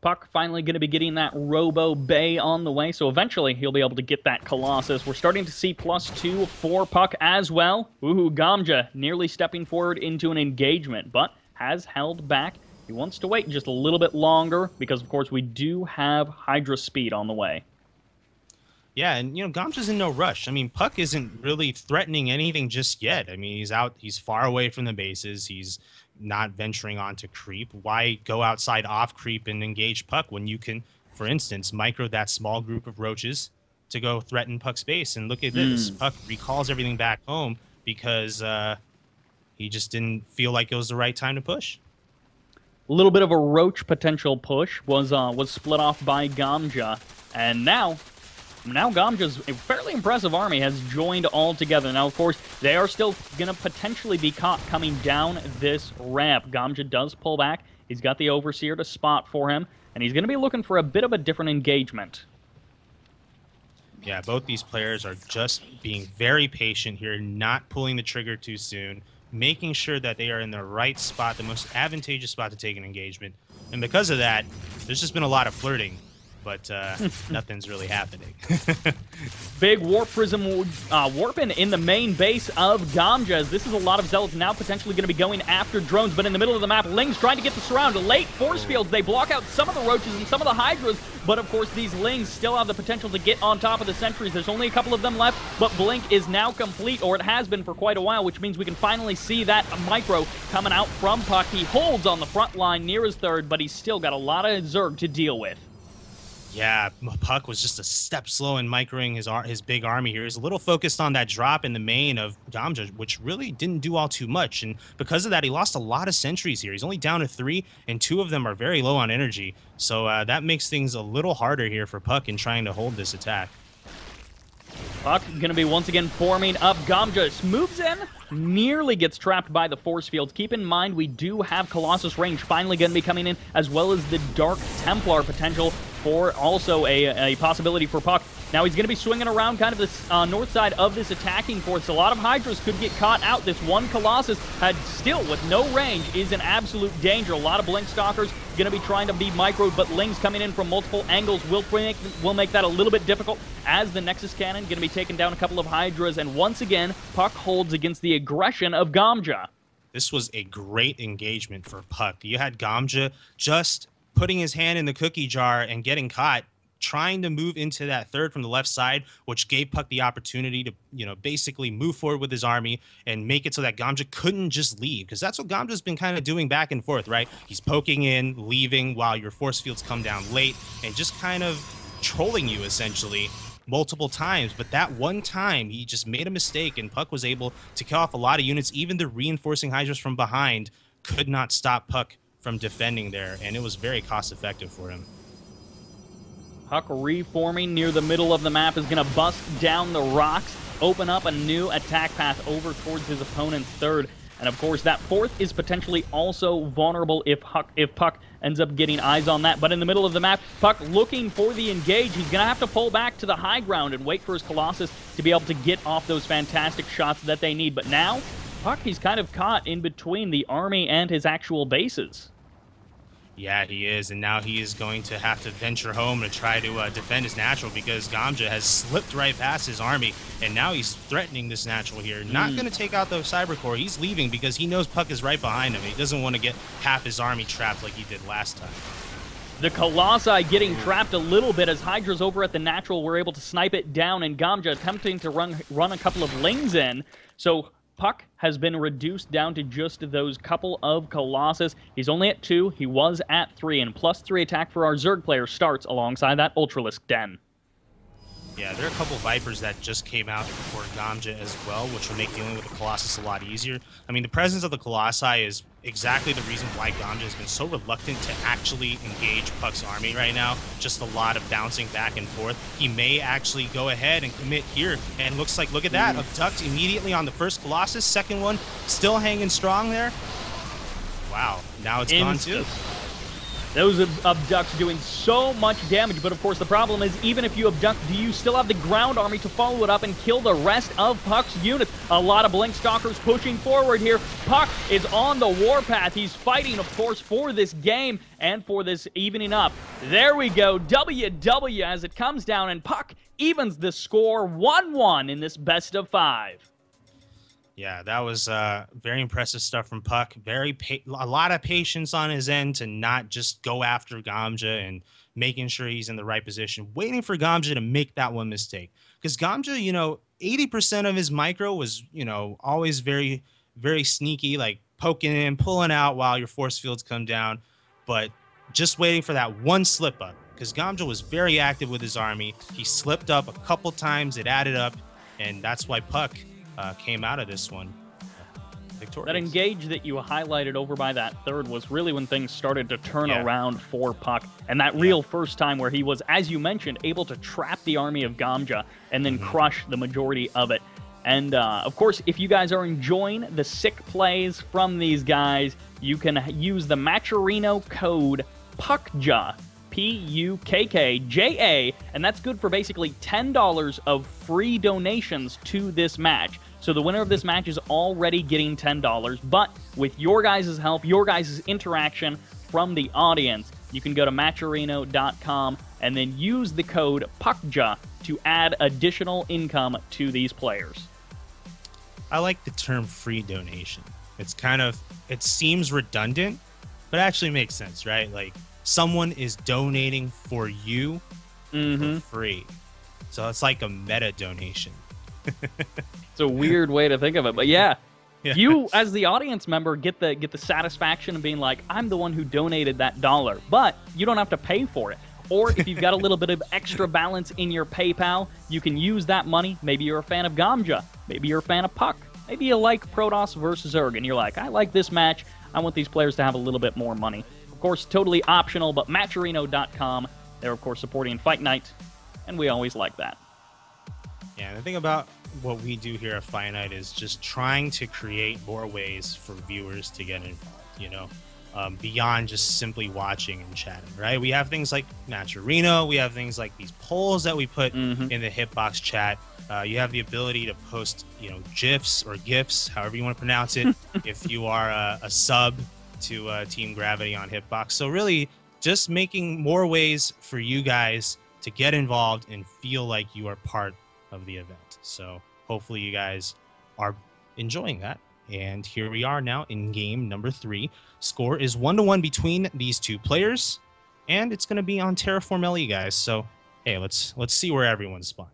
B: puCK finally going to be getting that Robo Bay on the way, so eventually he'll be able to get that Colossus. We're starting to see +2 for puCK as well. Ooh, Gamja nearly stepping forward into an engagement, but has held back. He wants to wait just a little bit longer because, of course, we do have Hydra speed on the way.
D: Yeah, and Gamja's in no rush. I mean, puCK isn't really threatening anything just yet. I mean, he's far away from the bases. He's not venturing onto creep. Why go outside off creep and engage puCK when you can, for instance, micro that small group of roaches to go threaten puCK's base? And look at this. puCK recalls everything back home because he just didn't feel like it was the right time to push.
B: A little bit of a roach potential push was split off by Gamja, and now Gamja's a fairly impressive army has joined all together. Now, of course, they are still going to potentially be caught coming down this ramp. Gamja does pull back. He's got the Overseer to spot for him, and he's going to be looking for a bit of a different engagement.
D: Yeah, both these players are just being very patient here, not pulling the trigger too soon, making sure that they are in the right spot, the most advantageous spot to take an engagement. And because of that, there's just been a lot of flirting, but nothing's really happening.
B: Big Warp Prism warping in the main base of Gamja. This is a lot of Zealots now potentially going to be going after drones, but in the middle of the map, Lings trying to get the surround. Late force fields, they block out some of the roaches and some of the Hydras, but of course these Lings still have the potential to get on top of the sentries. There's only a couple of them left, but Blink is now complete, or it has been for quite a while, which means we can finally see that micro coming out from puCK. He holds on the front line near his third, but he's still got a lot of Zerg to deal with.
D: Yeah, puCK was just a step slow in microing his big army here. He's a little focused on that drop in the main of Gamja, which really didn't do all too much. And because of that, he lost a lot of sentries here. He's only down to 3, and 2 of them are very low on energy. So that makes things a little harder here for puCK in trying to hold this attack.
B: puCK going to be once again forming up. Gamja moves in, nearly gets trapped by the force fields. Keep in mind, we do have Colossus range finally going to be coming in, as well as the Dark Templar potential for also a possibility for puCK. Now he's going to be swinging around kind of this north side of this attacking force. A lot of Hydras could get caught out. This one Colossus had still, with no range, is in absolute danger. A lot of Blink Stalkers going to be trying to be microed, but Lings coming in from multiple angles will make that a little bit difficult, as the Nexus Cannon going to be taking down a couple of Hydras, and once again, puCK holds against the aggression of Gamja.
D: This was a great engagement for puCK. You had Gamja just putting his hand in the cookie jar and getting caught, trying to move into that third from the left side, which gave puCK the opportunity to, basically move forward with his army and make it so that Gamja couldn't just leave, because that's what Gamja's been kind of doing back and forth, right? He's poking in, leaving while your force fields come down late, and just kind of trolling you, essentially, multiple times. But that one time, he just made a mistake, and puCK was able to kill off a lot of units. Even the reinforcing Hydras from behind could not stop puCK from defending there, and it was very cost-effective for him.
B: puCK reforming near the middle of the map is going to bust down the rocks, open up a new attack path over towards his opponent's third. And of course, that fourth is potentially also vulnerable if puCK ends up getting eyes on that. But in the middle of the map, puCK looking for the engage. He's going to have to pull back to the high ground and wait for his Colossus to be able to get off those fantastic shots that they need. But now, puCK, he's kind of caught in between the army and his actual bases.
D: Yeah, he is, and now he is going to have to venture home to try to defend his natural, because Gamja has slipped right past his army, and now he's threatening this natural here. Not going to take out the Cyber Core. He's leaving because he knows puCK is right behind him. He doesn't want to get half his army trapped like he did last time.
B: The Colossi getting trapped a little bit as Hydras over at the natural were able to snipe it down, and Gamja attempting to run a couple of Lings in. So puCK has been reduced down to just those couple of Colossus. He's only at 2. He was at 3, and +3 attack for our Zerg player starts alongside that Ultralisk Den.
D: Yeah, there are a couple Vipers that just came out for Gamja as well, which will make dealing with the Colossus a lot easier. I mean, the presence of the Colossi is exactly the reason why Gamja has been so reluctant to actually engage puCK's army right now. Just a lot of bouncing back and forth. He may actually go ahead and commit here, and looks like, look at that, abduct immediately on the first Colossus. Second one still hanging strong there. Wow, now it's gone too.
B: Those abducts doing so much damage, but of course the problem is, even if you abduct, do you still have the ground army to follow it up and kill the rest of puCK's units? A lot of Blink Stalkers pushing forward here. puCK is on the warpath. He's fighting, of course, for this game and for this evening up. There we go, WW as it comes down, and puCK evens the score 1-1 in this best of 5.
D: Yeah, that was very impressive stuff from puCK. A lot of patience on his end to not just go after Gamja and making sure he's in the right position, waiting for Gamja to make that one mistake. Because Gamja, 80% of his micro was, always very, very sneaky, like poking in, pulling out while your force fields come down. But just waiting for that one slip up, because Gamja was very active with his army. He slipped up a couple times. It added up. And that's why puCK came out of this one victorious.
B: That engage that you highlighted over by that third was really when things started to turn around for puCK. And that real first time where he was, as you mentioned, able to trap the army of Gamja and then crush the majority of it. And, of course, if you guys are enjoying the sick plays from these guys, you can use the Matcherino code puCKJA, PUKKJA, and that's good for basically $10 of free donations to this match. So the winner of this match is already getting $10, but with your guys' help, your guys' interaction from the audience, you can go to Matcherino.com and then use the code puCKJA to add additional income to these players.
D: I like the term free donation. It seems redundant, but it actually makes sense, right? Like, someone is donating for you for free. So it's like a meta donation.
B: It's a weird way to think of it, but yeah. You, as the audience member, get the satisfaction of being like, I'm the one who donated that $1, but you don't have to pay for it. Or if you've got a little bit of extra balance in your PayPal, you can use that money. Maybe you're a fan of Gamja. Maybe you're a fan of puCK. Maybe you like Protoss versus Zerg, and you're like, I like this match. I want these players to have a little bit more money. Of course, totally optional, but Matcherino.com, they're, of course, supporting Fight Night, and we always like that.
D: Yeah, and the thing about what we do here at Fight Night is just trying to create more ways for viewers to get involved, beyond just simply watching and chatting, right? We have things like Matcherino, we have things like these polls that we put in the Hitbox chat. You have the ability to post, GIFs or GIFs, however you want to pronounce it, if you are a sub to Team Gravity on Hitbox. So really just making more ways for you guys to get involved and feel like you are part of the event. So hopefully you guys are enjoying that. And here we are now in game number 3. Score is 1-1 between these two players, and it's going to be on Terraform LE, guys. So hey, let's see where everyone's spawned.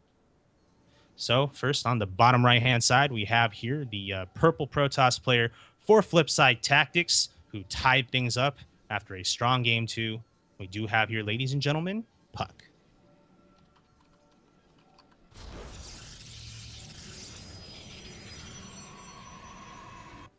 D: So first on the bottom right-hand side, we have here the purple Protoss player for Flipside Tactics, who tied things up after a strong game 2. We do have here, ladies and gentlemen, puCK.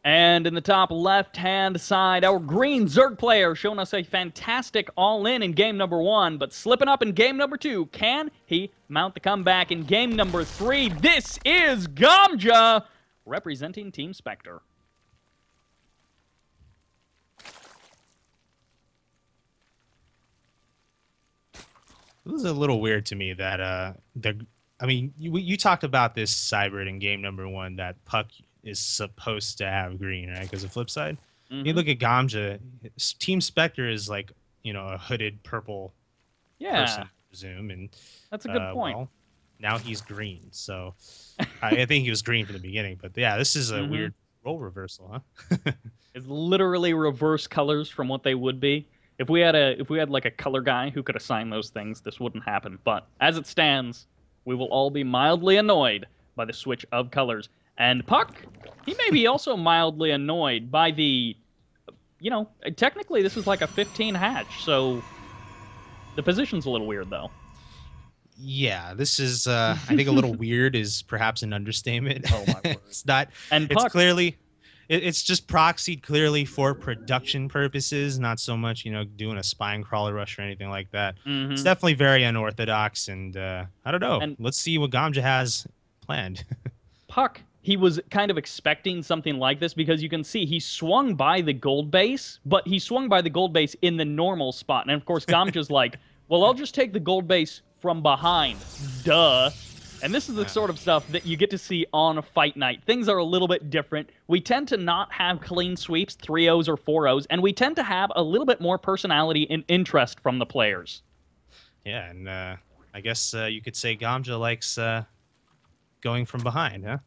B: And in the top left-hand side, our green Zerg player showing us a fantastic all-in in game number 1, but slipping up in game number 2. Can he mount the comeback in game number 3? This is Gamja, representing Team Spectre.
D: It was a little weird to me that you talked about this Cybrid in game number 1, that puCK is supposed to have green, right? Because of Flipside. You look at Gamja, Team Spectre is like, a hooded purple person, I presume. And
B: that's a good point.
D: Well, now he's green. So I think he was green from the beginning. But yeah, this is a weird role reversal, huh?
B: It's literally reverse colors from what they would be. If we had like a color guy who could assign those things, this wouldn't happen. But as it stands, we will all be mildly annoyed by the switch of colors. And puCK, he may be also mildly annoyed by the, technically this is like a 15 hatch, so the position's a little weird, though.
D: Yeah, this is, I think a little weird is perhaps an understatement.
B: Oh, my word.
D: It's not,
B: and
D: it's
B: puCK,
D: clearly, it's just proxied clearly for production purposes, not so much, doing a spine crawler rush or anything like that. It's definitely very unorthodox, and I don't know. And let's see what Gamja has planned.
B: puCK, he was kind of expecting something like this because you can see he swung by the gold base, but he swung by the gold base in the normal spot. And of course, Gamja's like, well, I'll just take the gold base from behind. Duh. And this is the sort of stuff that you get to see on a Fight Night. Things are a little bit different. We tend to not have clean sweeps, 3-0s or 4-0s, and we tend to have a little bit more personality and interest from the players.
D: Yeah, and I guess you could say Gamja likes going from behind, huh?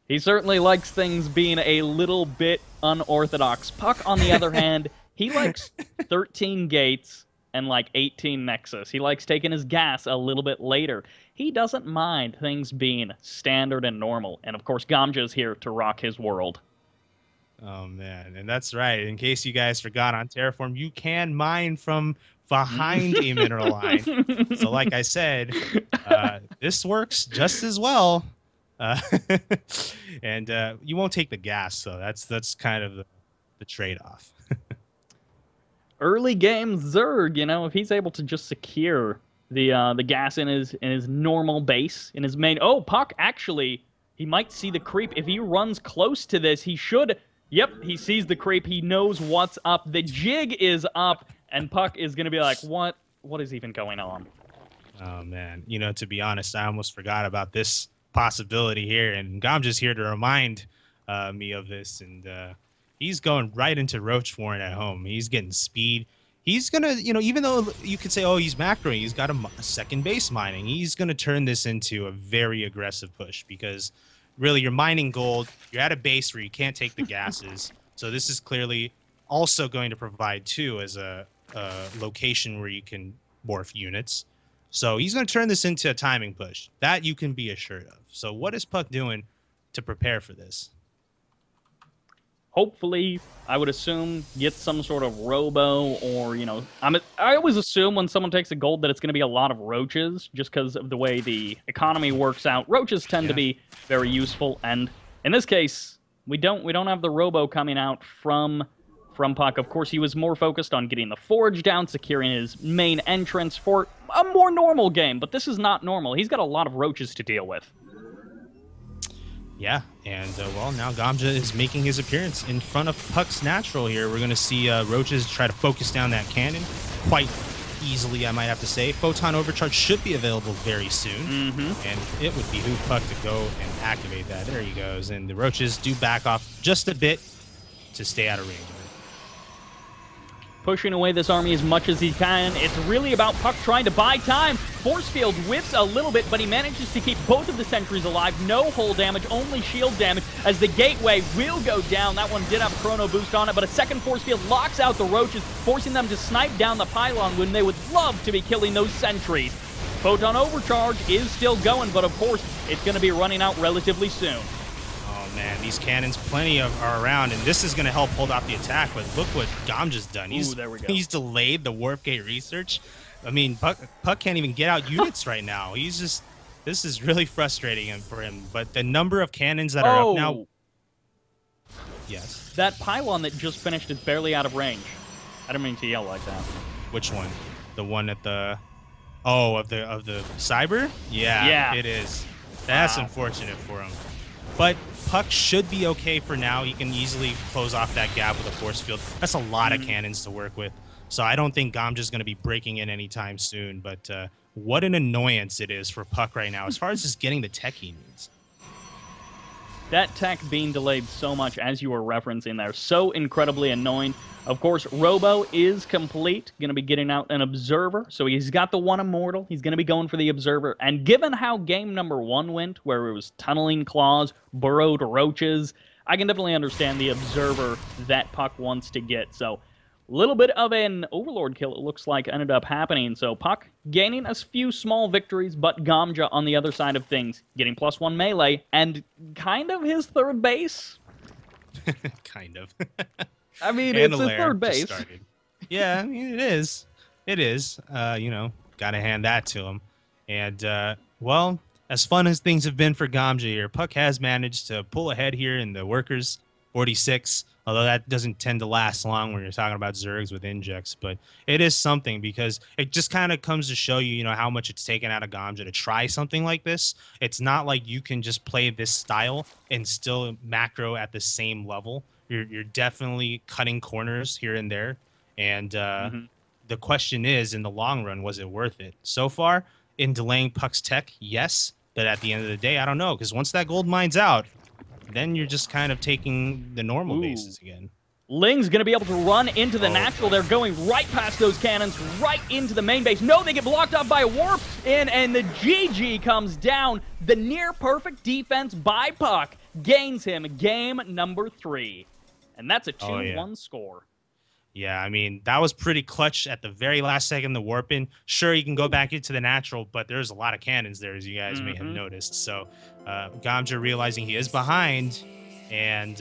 B: He certainly likes things being a little bit unorthodox. puCK, on the other hand, he likes 13 gates, and like 18 Nexus. He likes taking his gas a little bit later. He doesn't mind things being standard and normal. And of course, Gamja is here to rock his world.
D: Oh, man. And that's right. In case you guys forgot, on Terraform, you can mine from behind a mineral line. So like I said, this works just as well. And you won't take the gas, so that's kind of the trade-off.
B: Early game Zerg, you know, if he's able to just secure the gas in his normal base, in his main... Oh, puCK, actually, he might see the creep. If he runs close to this, he should... Yep, he sees the creep. He knows what's up. The jig is up, and puCK is going to be like, what is even going on?
D: Oh, man. You know, to be honest, I almost forgot about this possibility here, and Gamja's here to remind me of this, and he's going right into Roach Warren at home. He's getting speed. He's going to, you know, even though you could say, oh, he's macroing, he's got a second base mining, he's going to turn this into a very aggressive push because really you're mining gold, you're at a base where you can't take the gases, so this is clearly also going to provide, too, as a location where you can morph units. So he's going to turn this into a timing push. That you can be assured of. So what is puCK doing to prepare for this?
B: Hopefully, I would assume, get some sort of robo or, you know... I always assume when someone takes a gold that it's going to be a lot of roaches, just because of the way the economy works out. Roaches tend to be very useful, and in this case, we don't have the robo coming out from puCK. Of course, he was more focused on getting the forge down, securing his main entrance for a more normal game, but this is not normal. He's got a lot of roaches to deal with.
D: Yeah, and well, now Gamja is making his appearance in front of puCK's natural here. We're going to see roaches try to focus down that cannon quite easily, I might have to say. Photon Overcharge should be available very soon, and it would behoove puCK to go and activate that. There he goes, and the roaches do back off just a bit to stay out of range of it.
B: Pushing away this army as much as he can. It's really about puCK trying to buy time. Force Field whiffs a little bit, but he manages to keep both of the sentries alive. No hull damage, only shield damage, as the gateway will go down. That one did have a chrono boost on it, but a second Force Field locks out the roaches, forcing them to snipe down the pylon when they would love to be killing those sentries. Photon Overcharge is still going, but of course, it's going to be running out relatively soon.
D: Man, these cannons plenty are around, and this is going to help hold off the attack, but look what Gamja's done. He's delayed the warp gate research. I mean, puCK can't even get out units right now. This is really frustrating for him, but the number of cannons that are up now... Yes.
B: That pylon that just finished is barely out of range. I don't mean to yell like that.
D: Which one? The one at the... Oh, of the cyber? Yeah, it is. That's unfortunate for him. But puCK should be okay for now. He can easily close off that gap with a force field. That's a lot of cannons to work with. So I don't think Gamja's going to be breaking in anytime soon. But what an annoyance it is for puCK right now as far as just getting the tech he needs.
B: That tech being delayed so much, as you were referencing there, so incredibly annoying. Of course, Robo is complete, going to be getting out an Observer, so he's got the one Immortal, he's going to be going for the Observer, and given how game number 1 went, where it was tunneling claws, burrowed roaches, I can definitely understand the Observer that puCK wants to get, so a little bit of an Overlord kill, it looks like, ended up happening. So puCK gaining a few small victories, but Gamja on the other side of things, getting +1 melee, and kind of his third base.
D: Kind of.
B: I mean, it's his third base.
D: Yeah, I mean, it is. It is. You know, got to hand that to him. And, well, as fun as things have been for Gamja here, puCK has managed to pull ahead here in the Workers 46. Although that doesn't tend to last long when you're talking about Zergs with injects. But it is something because it just kind of comes to show you, how much it's taken out of Gamja to try something like this. It's not like you can just play this style and still macro at the same level. You're definitely cutting corners here and there. And the question is, in the long run, was it worth it? So far, in delaying puCK's tech, yes. But at the end of the day, I don't know. Because once that gold mine's out, then you're just kind of taking the normal bases again.
B: Ling's going to be able to run into the natural. They're going right past those cannons, right into the main base. No, they get blocked up by a warp, and the GG comes down. The near-perfect defense by puCK gains him game number 3. And that's a 2-1 score.
D: Yeah, I mean, that was pretty clutch at the very last second, the warp in. Sure, you can go back into the natural, but there's a lot of cannons there, as you guys may have noticed. So Gamja realizing he is behind, and,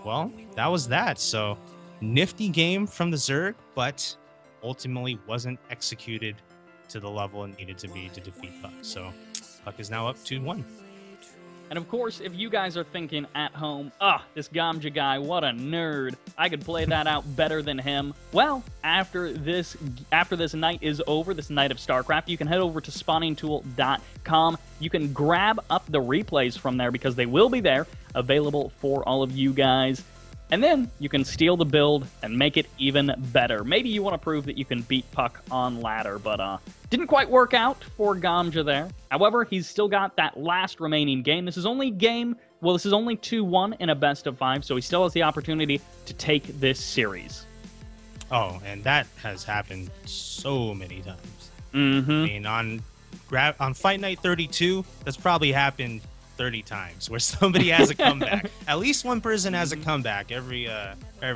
D: well, that was that. So nifty game from the Zerg, but ultimately wasn't executed to the level it needed to be to defeat puCK. So puCK is now up 2-1.
B: And of course, if you guys are thinking at home, this Gamja guy, what a nerd, I could play that out better than him. Well, after this night is over, this night of StarCraft, you can head over to spawningtool.com. You can grab up the replays from there because they will be there, available for all of you guys. And then you can steal the build and make it even better. Maybe you want to prove that you can beat puCK on ladder, but didn't quite work out for Gamja there. However, he's still got that last remaining game. This is only 2-1 in a best of 5, so he still has the opportunity to take this series.
D: Oh, and that has happened so many times.
B: Mm-hmm.
D: I mean, on Fight Night 32, that's probably happened 30 times where somebody has a comeback. At least one person has a comeback every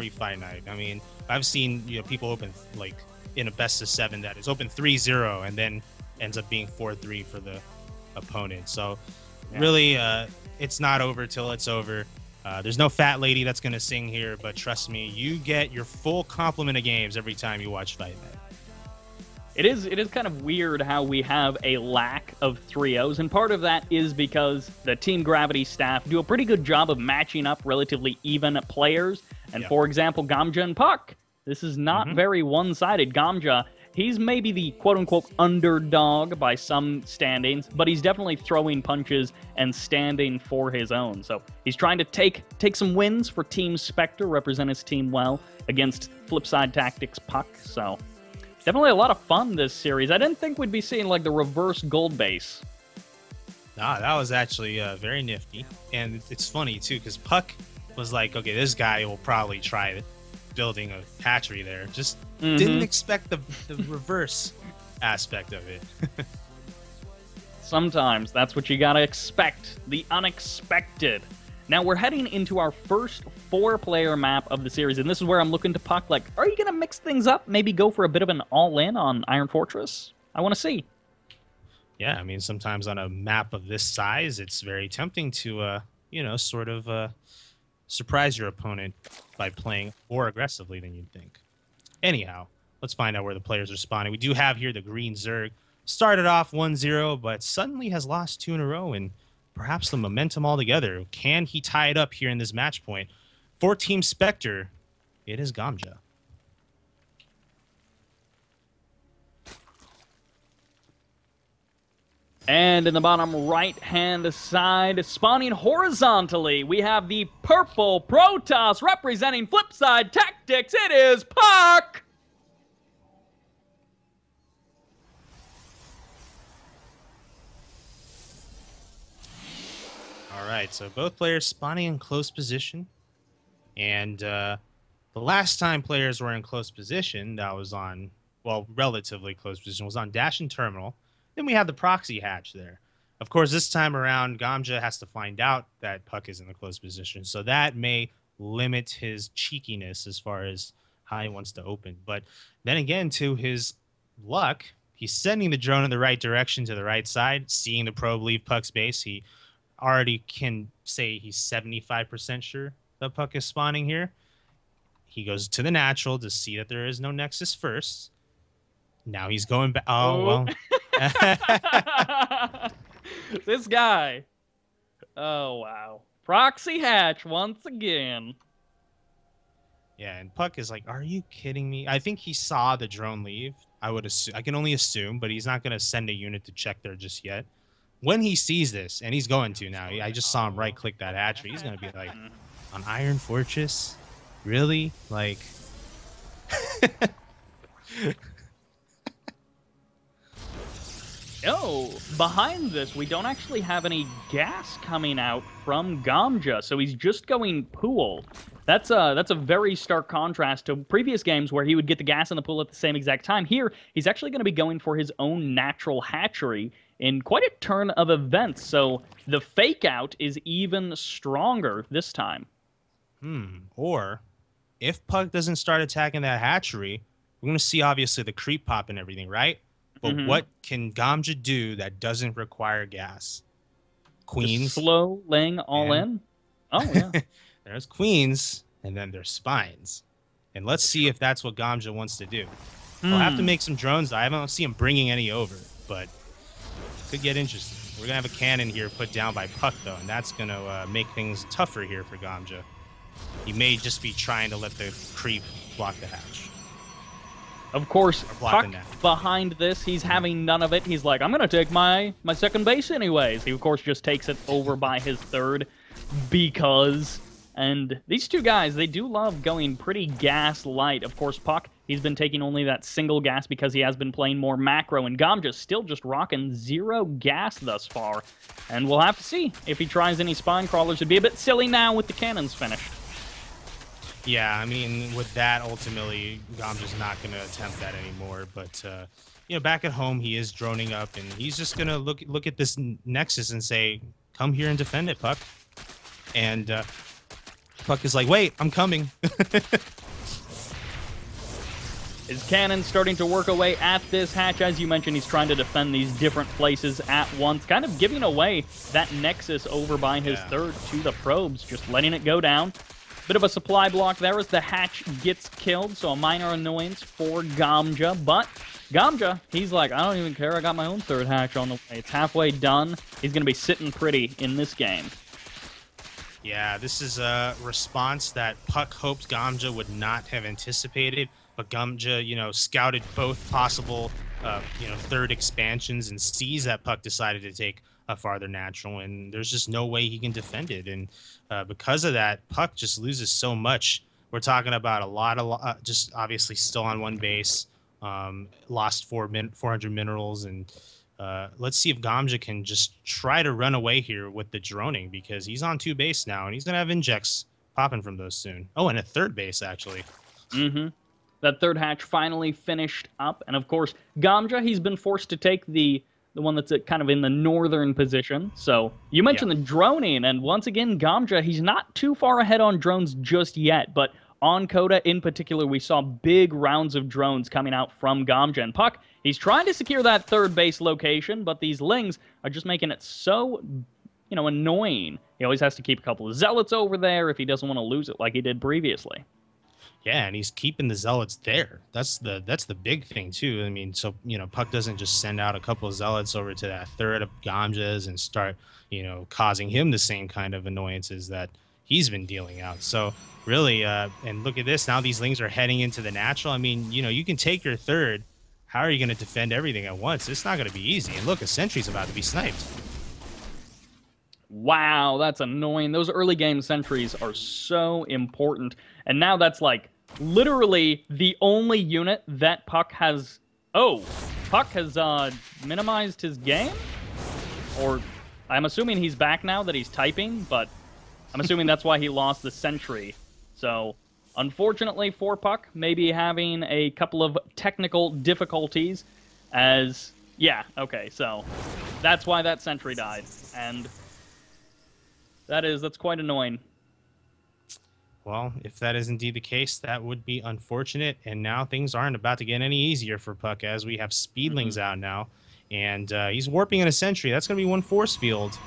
D: Fight Night. I mean, I've seen people open like in a best of 7 that is open 3-0 and then ends up being 4-3 for the opponent. So really, it's not over till it's over. There's no fat lady that's gonna sing here, but trust me, you get your full complement of games every time you watch Fight Night.
B: It is kind of weird how we have a lack of 3-0s, and part of that is because the Team Gravity staff do a pretty good job of matching up relatively even players. And for example, Gamja and puCK, this is not very one-sided. Gamja, he's maybe the quote-unquote underdog by some standings, but he's definitely throwing punches and standing for his own. So he's trying to take some wins for Team Spectre, represent his team well against Flipside Tactics puCK. So definitely a lot of fun this series. I didn't think we'd be seeing like the reverse gold base.
D: Nah, that was actually very nifty. And it's funny too, because puCK was like, okay, this guy will probably try building a hatchery there. Just didn't expect the reverse aspect of it.
B: Sometimes that's what you gotta expect. The unexpected. Now, we're heading into our first 4-player map of the series, and this is where I'm looking to puCK, like, are you going to mix things up? Maybe go for a bit of an all-in on Iron Fortress? I want to see.
D: Yeah, I mean, sometimes on a map of this size, it's very tempting to, sort of surprise your opponent by playing more aggressively than you'd think. Anyhow, let's find out where the players are spawning. We do have here the green Zerg. Started off 1-0, but suddenly has lost 2 in a row, and perhaps the momentum altogether. Can he tie it up here in this match point? For Team Spectre, it is Gamja.
B: And in the bottom right-hand side, spawning horizontally, we have the purple Protoss representing Flipside Tactics. It is puCK!
D: All right, so both players spawning in close position. And the last time players were in close position, that was on, well, relatively close position, was on Dash and Terminal. Then we have the proxy hatch there. Of course, this time around, Gamja has to find out that puCK is in the close position. So that may limit his cheekiness as far as how he wants to open. But then again, to his luck, he's sending the drone in the right direction to the right side, seeing the probe leave puCK's base. He already can say he's 75% sure that puCK is spawning here. He goes to the natural to see that there is no Nexus first. Now he's going back. Oh, well.
B: This guy. Oh, wow. Proxy hatch once again.
D: Yeah, and puCK is like, are you kidding me? I think he saw the drone leave. I would assume. I can only assume, but he's not going to send a unit to check there just yet. When he sees this, and he's going to now, I just saw him right-click that hatchery. He's going to be like, on Iron Fortress? Really? Like...
B: Oh, behind this, we don't actually have any gas coming out from Gamja, so he's just going pool. That's a very stark contrast to previous games where he would get the gas and the pool at the same exact time. Here, he's actually going to be going for his own natural hatchery in quite a turn of events, so the fake out is even stronger this time.
D: Or if puCK doesn't start attacking that hatchery, we're going to see obviously the creep pop and everything, right? But what can Gamja do that doesn't require gas? Queens.
B: Just slow laying all in. Oh, yeah.
D: There's queens, and then there's spines. And let's see if that's what Gamja wants to do. We'll have to make some drones. I don't see him bringing any over, but it could get interesting. We're going to have a cannon here put down by puCK, though, and that's going to make things tougher here for Gamja. He may just be trying to let the creep block the hatch.
B: Of course, puCK behind this, he's having none of it. He's like, I'm going to take my second base anyways. He, of course, just takes it over by his third because... And these two guys, they do love going pretty gas light. Of course, puCK, he's been taking only that single gas because he has been playing more macro, and Gamja's still just rocking 0 gas thus far. And we'll have to see if he tries any spine crawlers. It'd be a bit silly now with the cannons finished.
D: Yeah, I mean, with that, ultimately, Gamja's not going to attempt that anymore. But, you know, back at home, he is droning up, and he's just going to look at this Nexus and say, come here and defend it, puCK. And puCK is like, wait, I'm coming.
B: His cannon's starting to work away at this hatch. As you mentioned, he's trying to defend these different places at once, kind of giving away that Nexus over by his third to the probes, just letting it go down. Bit of a supply block there as the hatch gets killed, so a minor annoyance for Gamja. But Gamja, he's like, I don't even care. I got my own third hatch on the way. It's halfway done. He's going to be sitting pretty in this game.
D: Yeah, this is a response that puCK hoped Gamja would not have anticipated, but Gamja, you know, scouted both possible, you know, third expansions and sees that puCK decided to take a farther natural, and there's just no way he can defend it. And because of that, puCK just loses so much. We're talking about a lot of just obviously still on one base, lost 400 minerals, and let's see if Gamja can just try to run away here with the droning, because he's on 2 base now, and he's gonna have injects popping from those soon. Oh, and a 3rd base actually.
B: That 3rd hatch finally finished up, and of course Gamja, he's been forced to take the one that's kind of in the northern position. So you mentioned the droning, and once again, Gamja, he's not too far ahead on drones just yet, but on Coda in particular, we saw big rounds of drones coming out from Gamja. And puCK, he's trying to secure that 3rd base location, but these Lings are just making it so, you know, annoying. He always has to keep a couple of Zealots over there if he doesn't want to lose it like he did previously.
D: Yeah, and he's keeping the Zealots there. That's the big thing, too. I mean, so, you know, puCK doesn't just send out a couple of Zealots over to that 3rd of Gamja's and start, you know, causing him the same kind of annoyances that he's been dealing out. So, really, and look at this. Now these Lings are heading into the natural. I mean, you know, you can take your 3rd. How are you going to defend everything at once? It's not going to be easy. And look, a sentry's about to be sniped.
B: Wow, that's annoying. Those early game sentries are so important. And now that's like literally the only unit that puCK has... Oh, puCK has minimized his game? Or I'm assuming he's back now that he's typing, but I'm assuming that's why he lost the sentry. So, unfortunately for puCK, maybe having a couple of technical difficulties as... Yeah, okay, so that's why that sentry died. And that's quite annoying.
D: Well, if that is indeed the case, that would be unfortunate. And now things aren't about to get any easier for puCK, as we have Speedlings out now. And he's warping in a sentry. That's going to be 1 force field.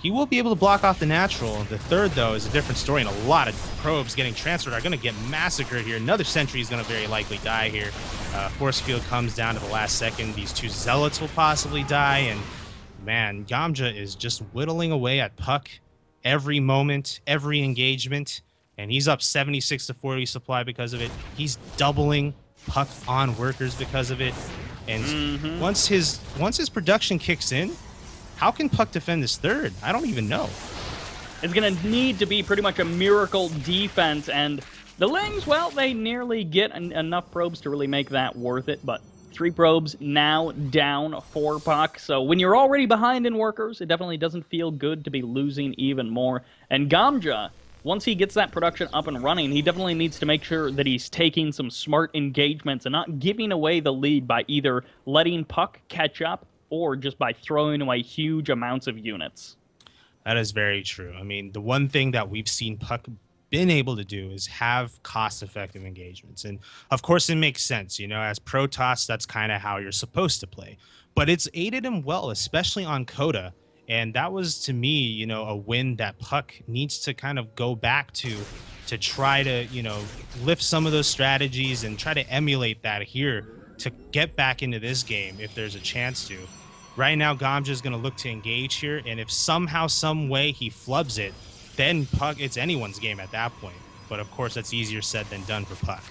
D: He will be able to block off the natural. The 3rd, though, is a different story, and a lot of probes getting transferred are going to get massacred here. Another sentry is going to very likely die here. Force field comes down to the last second. These 2 Zealots will possibly die, and man, Gamja is just whittling away at puCK every moment, every engagement, and he's up 76 to 40 supply because of it. He's doubling puCK on workers because of it. And once his production kicks in, how can puCK defend this 3rd? I don't even know.
B: It's going to need to be pretty much a miracle defense, and the Lings, well, they nearly get enough probes to really make that worth it, but 3 probes now down for puCK. So when you're already behind in workers, it definitely doesn't feel good to be losing even more. And Gamja, once he gets that production up and running, he definitely needs to make sure that he's taking some smart engagements and not giving away the lead by either letting puCK catch up or just by throwing away huge amounts of units.
D: That is very true. I mean, the one thing that we've seen puCK been able to do is have cost-effective engagements. And of course, it makes sense. You know, as Protoss, that's kind of how you're supposed to play. But it's aided him well, especially on Coda. And that was, to me, you know, a win that puCK needs to kind of go back to try to, you know, lift some of those strategies and try to emulate that here to get back into this game if there's a chance to. Right now, Gamja is going to look to engage here, and if somehow, some way he flubs it, then puCK, it's anyone's game at that point. But of course, that's easier said than done for puCK.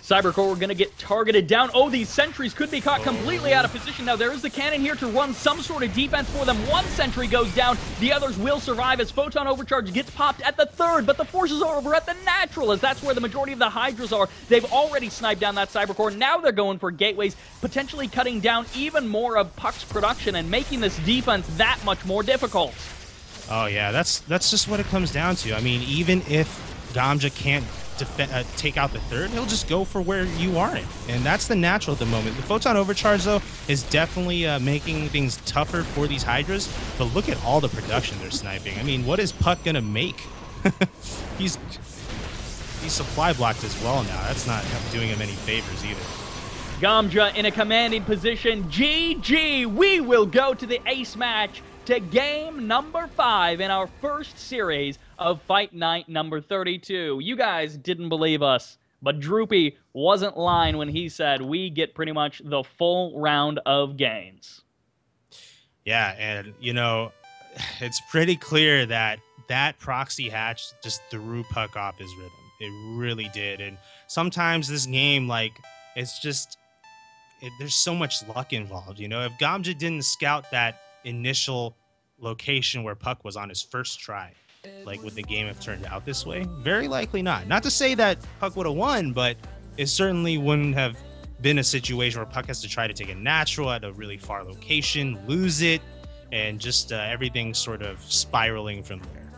B: Cybercore, we're going to get targeted down. Oh, these sentries could be caught completely out of position. Now, there is the cannon here to run some sort of defense for them. One sentry goes down. The others will survive as Photon Overcharge gets popped at the third, but the forces are over at the natural, as that's where the majority of the Hydras are. They've already sniped down that Cybercore. Now they're going for gateways, potentially cutting down even more of puCK's production and making this defense that much more difficult.
D: Oh, yeah, that's just what it comes down to. I mean, even if Gamja can't take out the third, he'll just go for where you aren't, and that's the natural at the moment. The Photon Overcharge, though, is definitely making things tougher for these Hydras, but look at all the production they're sniping. I mean, what is puCK gonna make? he's supply blocked as well now. That's not doing him any favors either.
B: Gamja in a commanding position. GG! We will go to the ace match, to game number 5 in our first series of Fight Night number 32. You guys didn't believe us, but Droopy wasn't lying when he said we get pretty much the full round of games.
D: Yeah, and, you know, it's pretty clear that that proxy hatch just threw puCK off his rhythm. It really did. And sometimes this game, like, it's just, there's so much luck involved. You know, if Gamja didn't scout that initial location where puCK was on his first try, like, would the game have turned out this way? Very likely not. Not to say that puCK would have won, but it certainly wouldn't have been a situation where puCK has to try to take a natural at a really far location, lose it, and just everything sort of spiraling from there.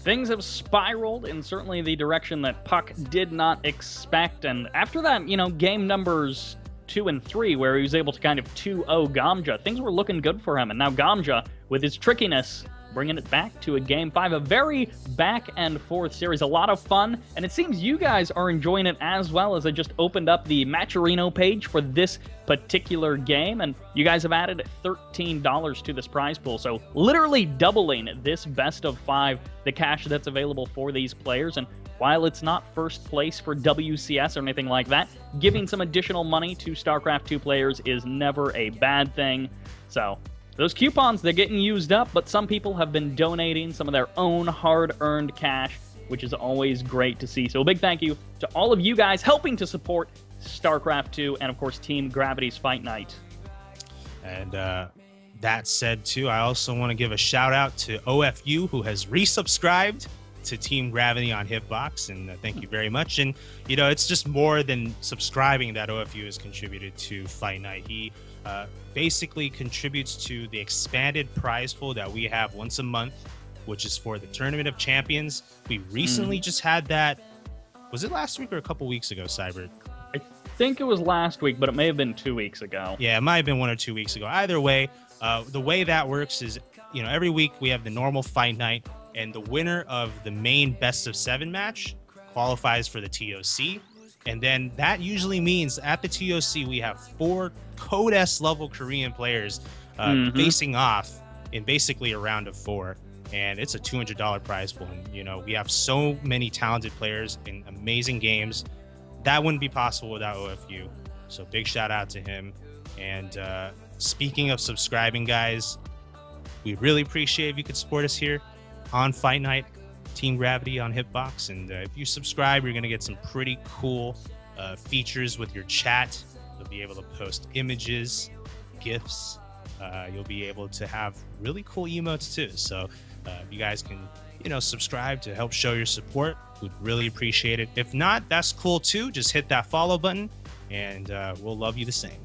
B: Things have spiraled in certainly the direction that puCK did not expect, and after that, you know, game numbers 2 and 3, where he was able to kind of 2-0 Gamja, things were looking good for him, and now Gamja, with his trickiness, bringing it back to a game 5, a very back and forth series, a lot of fun, and it seems you guys are enjoying it as well, as I just opened up the Matcherino page for this particular game, and you guys have added $13 to this prize pool, so literally doubling this best of 5, the cash that's available for these players. And while it's not first place for WCS or anything like that, giving some additional money to StarCraft 2 players is never a bad thing. So those coupons, they're getting used up, but some people have been donating some of their own hard-earned cash, which is always great to see. So a big thank you to all of you guys helping to support StarCraft 2 and, of course, Team Gravity's Fight Night.
D: And that said, too, I also want to give a shout-out to OFU, who has resubscribed to Team Gravity on Hitbox, and thank you very much. And, you know, it's just more than subscribing that OFU has contributed to Fight Night. He basically contributes to the expanded prize pool that we have once a month, which is for the Tournament of Champions. We recently just had that. Was it last week or a couple weeks ago, Cyber?
B: I think it was last week, but it may have been 2 weeks ago.
D: Yeah, it might have been 1 or 2 weeks ago. Either way, the way that works is, you know, every week we have the normal Fight Night, and the winner of the main best of 7 match qualifies for the TOC. And then that usually means at the TOC we have 4 Code S level Korean players facing off in basically a round of 4. And it's a $200 prize pool. And, you know, we have so many talented players in amazing games. That wouldn't be possible without OFU. So big shout out to him. And speaking of subscribing, guys, we really appreciate if you could support us here on Fight Night, Team Gravity on Hitbox. And if you subscribe, you're going to get some pretty cool features with your chat. You'll be able to post images, GIFs. You'll be able to have really cool emotes too. So if you guys can, you know, subscribe to help show your support, we'd really appreciate it. If not, that's cool too. Just hit that follow button and we'll love you the same.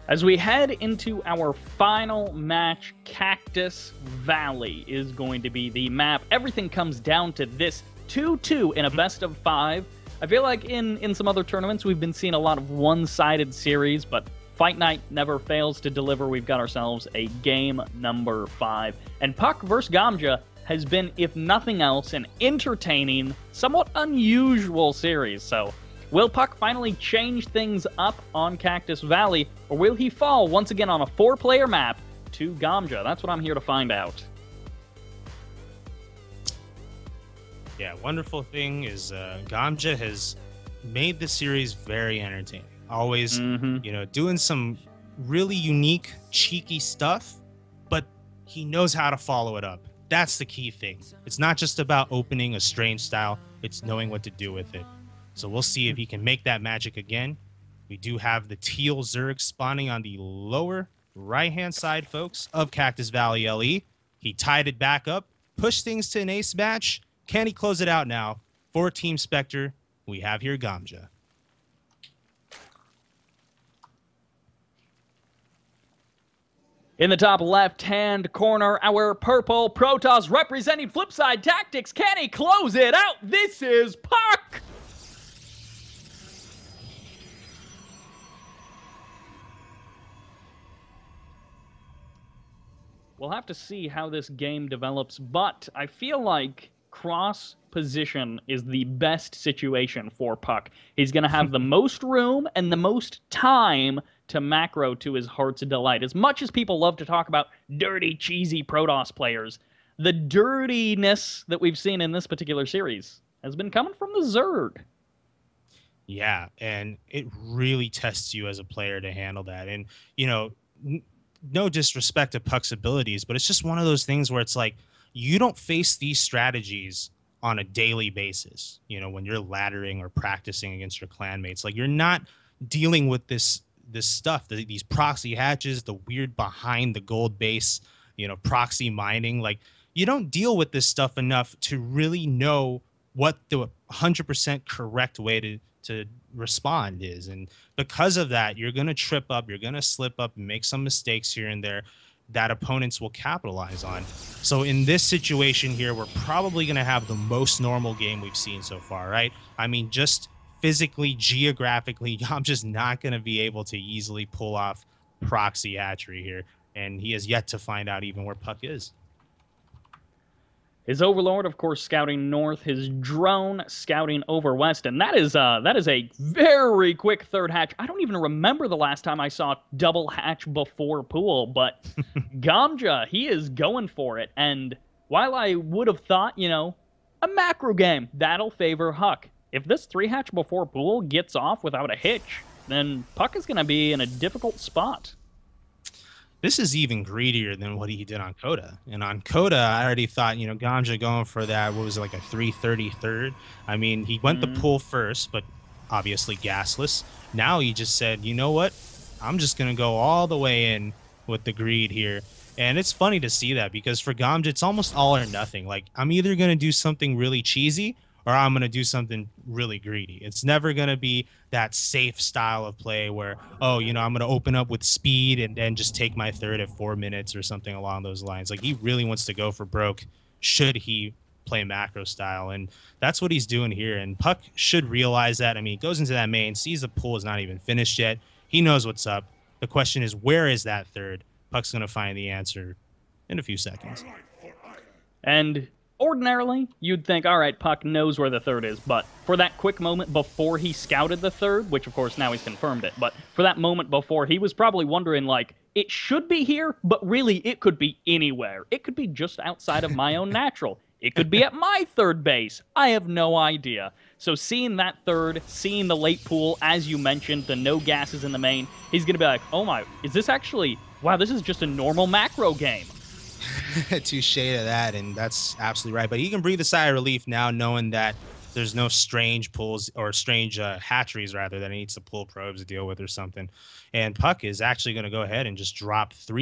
B: As we head into our final match, Cactus Valley is going to be the map. Everything comes down to this 2-2 in a best of 5. I feel like in some other tournaments we've been seeing a lot of one-sided series, but Fight Night never fails to deliver. We've got ourselves a game number 5. And puCK vs. Gamja has been, if nothing else, an entertaining, somewhat unusual series. So, will puCK finally change things up on Cactus Valley, or will he fall once again on a 4-player map to Gamja? That's what I'm here to find out.
D: Yeah, wonderful thing is Gamja has made the series very entertaining. Always, doing some really unique, cheeky stuff, but he knows how to follow it up. That's the key thing. It's not just about opening a strange style, it's knowing what to do with it. So we'll see if he can make that magic again. We do have the teal Zerg spawning on the lower right-hand side, folks, of Cactus Valley LE. He tied it back up, pushed things to an ace match. Can he close it out now? For Team Spectre, we have here Gamja.
B: In the top left-hand corner, our purple Protoss representing Flipside Tactics. Can he close it out? This is puCK! We'll have to see how this game develops, but I feel like cross position is the best situation for puCK. He's going to have the most room and the most time to macro to his heart's delight. As much as people love to talk about dirty, cheesy Protoss players, the dirtiness that we've seen in this particular series has been coming from the Zerg.
D: Yeah, and it really tests you as a player to handle that. And, no disrespect to puCK's abilities, but it's just one of those things where it's like, you don't face these strategies on a daily basis, when you're laddering or practicing against your clanmates. Like, you're not dealing with this stuff, these proxy hatches, the weird behind the gold base, proxy mining. Like, you don't deal with this stuff enough to really know what the 100% correct way to respond is. And because of that, you're going to trip up, you're going to slip up and make some mistakes here and there that opponents will capitalize on. So in this situation here, we're probably going to have the most normal game we've seen so far, right? I mean, just physically, geographically, I'm just not going to be able to easily pull off proxy hatchery here. And he has yet to find out even where puCK is.
B: His Overlord, of course, scouting north. His drone scouting over west. And that is a very quick third hatch. I don't even remember the last time I saw double hatch before pool. But Gamja, he is going for it. And while I would have thought, a macro game, that'll favor puCK. If this 3-hatch before pool gets off without a hitch, then puCK is going to be in a difficult spot.
D: This is even greedier than what he did on Coda. And on Coda, I already thought, Gamja going for that, what was it, like a 330 third? I mean, he went the pool first, but obviously gasless. Now he just said, you know what? I'm just going to go all the way in with the greed here. And it's funny to see that because for Gamja, it's almost all or nothing. Like, I'm either going to do something really cheesy or I'm going to do something really greedy. It's never going to be that safe style of play where, I'm going to open up with speed and then just take my third at 4 minutes or something along those lines. Like, he really wants to go for broke should he play macro style. And that's what he's doing here. And puCK should realize that. I mean, he goes into that main, sees the pool is not even finished yet. He knows what's up. The question is, where is that third? puCK's going to find the answer in a few seconds.
B: And ordinarily, you'd think, all right, puCK knows where the third is, but for that quick moment before he scouted the third, which of course now he's confirmed it, but for that moment before, he was probably wondering, like, it should be here, but really it could be anywhere. It could be just outside of my own natural. It could be at my third base. I have no idea. So seeing that third, seeing the late pool, as you mentioned, the no gases in the main, he's going to be like, oh my, is this actually, wow, this is just a normal macro game.
D: Touche to that, and that's absolutely right. But he can breathe a sigh of relief now knowing that there's no strange pulls or strange hatcheries, rather, that he needs to pull probes to deal with or something. And puCK is actually going to go ahead and just drop 4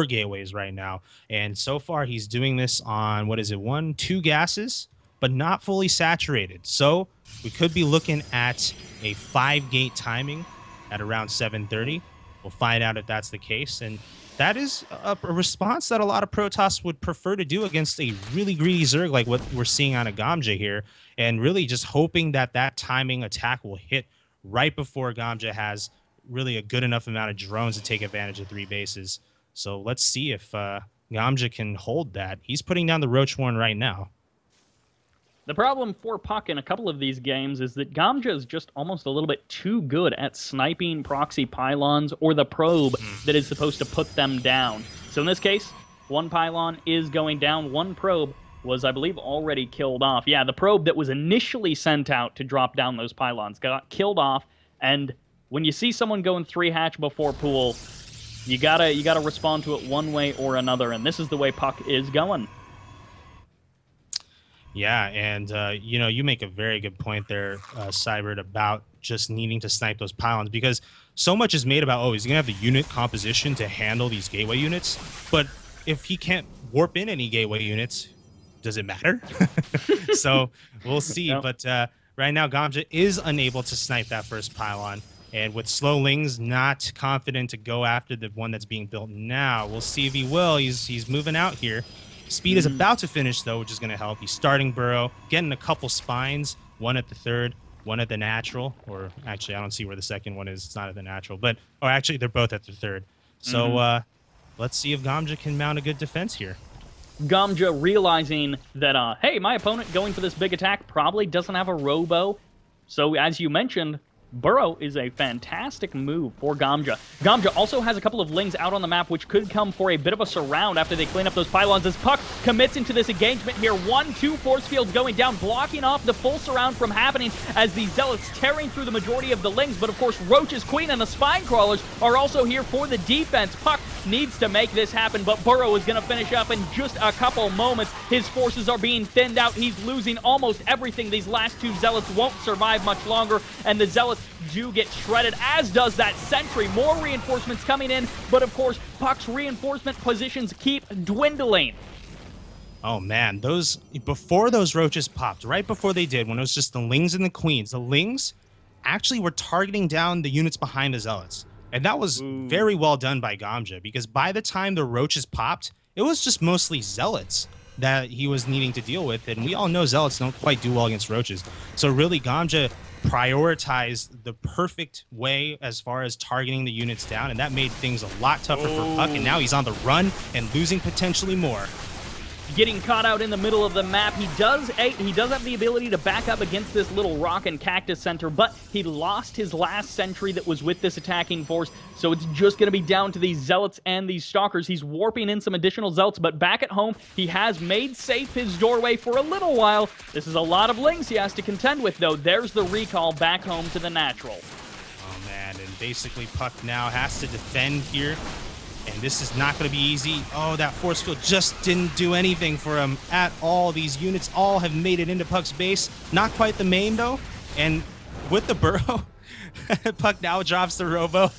D: gateways right now. And so far, he's doing this on, 2 gases, but not fully saturated. So we could be looking at a 5-gate timing at around 7:30. We'll find out if that's the case. And that is a response that a lot of Protoss would prefer to do against a really greedy Zerg like what we're seeing on a Gamja here, and really just hoping that that timing attack will hit right before Gamja has really a good enough amount of drones to take advantage of 3 bases. So let's see if Gamja can hold that. He's putting down the Roach Warren right now.
B: The problem for puCK in a couple of these games is that Gamja is just almost a little bit too good at sniping proxy pylons or the probe that is supposed to put them down. So in this case, one pylon is going down. One probe was, I believe, already killed off. Yeah, the probe that was initially sent out to drop down those pylons got killed off. And when you see someone going 3 hatch before pool, you gotta respond to it one way or another. And this is the way puCK is going.
D: Yeah, and you make a very good point there, Cybert, about just needing to snipe those pylons, because so much is made about, he's going to have the unit composition to handle these gateway units, but if he can't warp in any gateway units, does it matter? So we'll see,
B: Yep.
D: But right now Gamja is unable to snipe that first pylon, and with slow Lings, not confident to go after the one that's being built now. We'll see if he will. He's moving out here. Speed is about to finish, though, which is going to help. He's starting burrow, getting a couple spines, one at the third, one at the natural. Or actually, I don't see where the second one is. It's not at the natural. Actually, they're both at the third. So let's see if Gamja can mount a good defense here.
B: Gamja realizing that, hey, my opponent going for this big attack probably doesn't have a robo. So as you mentioned, burrow is a fantastic move for Gamja. Gamja also has a couple of Lings out on the map, which could come for a bit of a surround after they clean up those pylons, as puCK commits into this engagement here. 1-2 force fields going down, blocking off the full surround from happening as the Zealots tearing through the majority of the Lings. But of course, Roach's Queen and the Spine Crawlers are also here for the defense. puCK needs to make this happen, but burrow is going to finish up in just a couple moments. His forces are being thinned out. He's losing almost everything. These last 2 Zealots won't survive much longer, and the Zealots do get shredded, as does that sentry. More reinforcements coming in, but of course, puCK's reinforcement positions keep dwindling.
D: Oh man, before those roaches popped, right before they did, when it was just the Lings and the Queens, the Lings actually were targeting down the units behind the Zealots. And that was very well done by Gamja, because by the time the roaches popped, it was just mostly Zealots that he was needing to deal with, and we all know Zealots don't quite do well against roaches. So really, Gamja prioritized the perfect way as far as targeting the units down, and that made things a lot tougher for puCK, and now he's on the run and losing potentially more.
B: Getting caught out in the middle of the map. He does have the ability to back up against this little rock and cactus center, but he lost his last sentry that was with this attacking force, so it's just going to be down to these Zealots and these Stalkers. He's warping in some additional Zealots, but back at home, he has made safe his doorway for a little while. This is a lot of Lings he has to contend with, though. There's the recall back home to the natural.
D: Oh man, and basically puCK now has to defend here. And this is not going to be easy. Oh, that force field just didn't do anything for him at all. These units all have made it into puCK's base. Not quite the main, though. And with the burrow, puCK now drops the robo.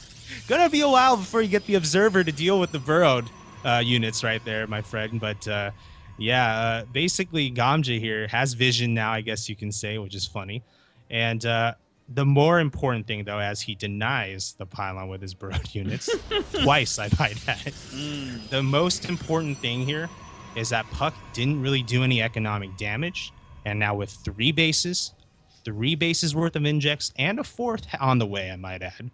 D: Gonna be a while before you get the observer to deal with the burrowed units right there, my friend. But basically Gamja here has vision now, I guess you can say, which is funny. And the more important thing, though, as he denies the pylon with his burrowed units, twice, I might add, the most important thing here is that puCK didn't really do any economic damage. And now with 3 bases worth of injects, and a 4th on the way, I might add,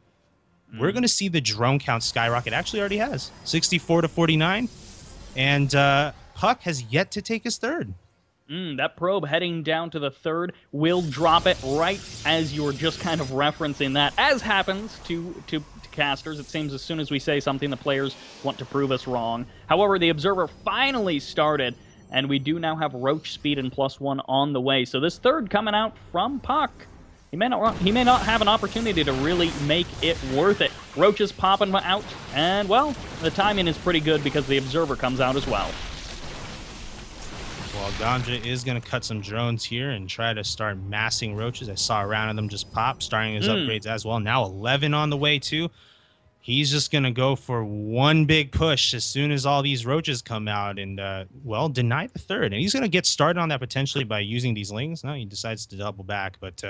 D: we're going to see the drone count skyrocket. Actually already has 64 to 49. And puCK has yet to take his 3rd.
B: That probe heading down to the 3rd will drop it right as you were just kind of referencing that. As happens to casters, it seems as soon as we say something, the players want to prove us wrong. However, the observer finally started, and we do now have Roach speed and +1 on the way. So this 3rd coming out from puCK. He may not have an opportunity to really make it worth it. Roach is popping out, and, well, the timing is pretty good because the observer comes out as well.
D: Well, Gamja is going to cut some drones here and try to start massing roaches. I saw a round of them just pop, starting his upgrades as well. Now 11 on the way, too. He's just going to go for one big push as soon as all these roaches come out and, deny the 3rd. And he's going to get started on that potentially by using these Lings. No, he decides to double back. But,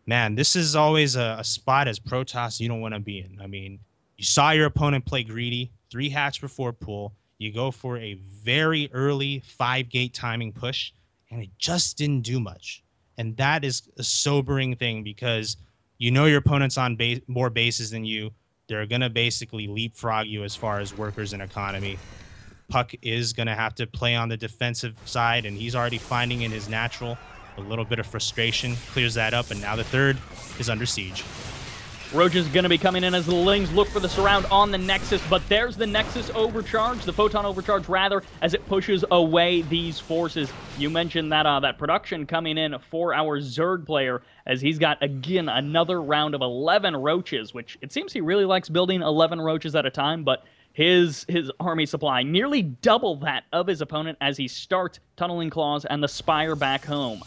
D: man, this is always a spot as Protoss you don't want to be in. I mean, you saw your opponent play greedy, 3 hatch before pool. You go for a very early 5-gate timing push, and it just didn't do much. And that is a sobering thing, because you know your opponent's on more bases than you. They're going to basically leapfrog you as far as workers and economy. puCK is going to have to play on the defensive side, and he's already finding in his natural a little bit of frustration. Clears that up, and now the third is under siege.
B: Roach is going to be coming in as the Lings look for the surround on the Nexus, but there's the Nexus overcharge, the Photon overcharge rather, as it pushes away these forces. You mentioned that that production coming in for our Zerg player, as he's got, again, another round of 11 Roaches, which it seems he really likes building 11 Roaches at a time, but his army supply nearly double that of his opponent as he starts Tunneling Claws and the Spire back home.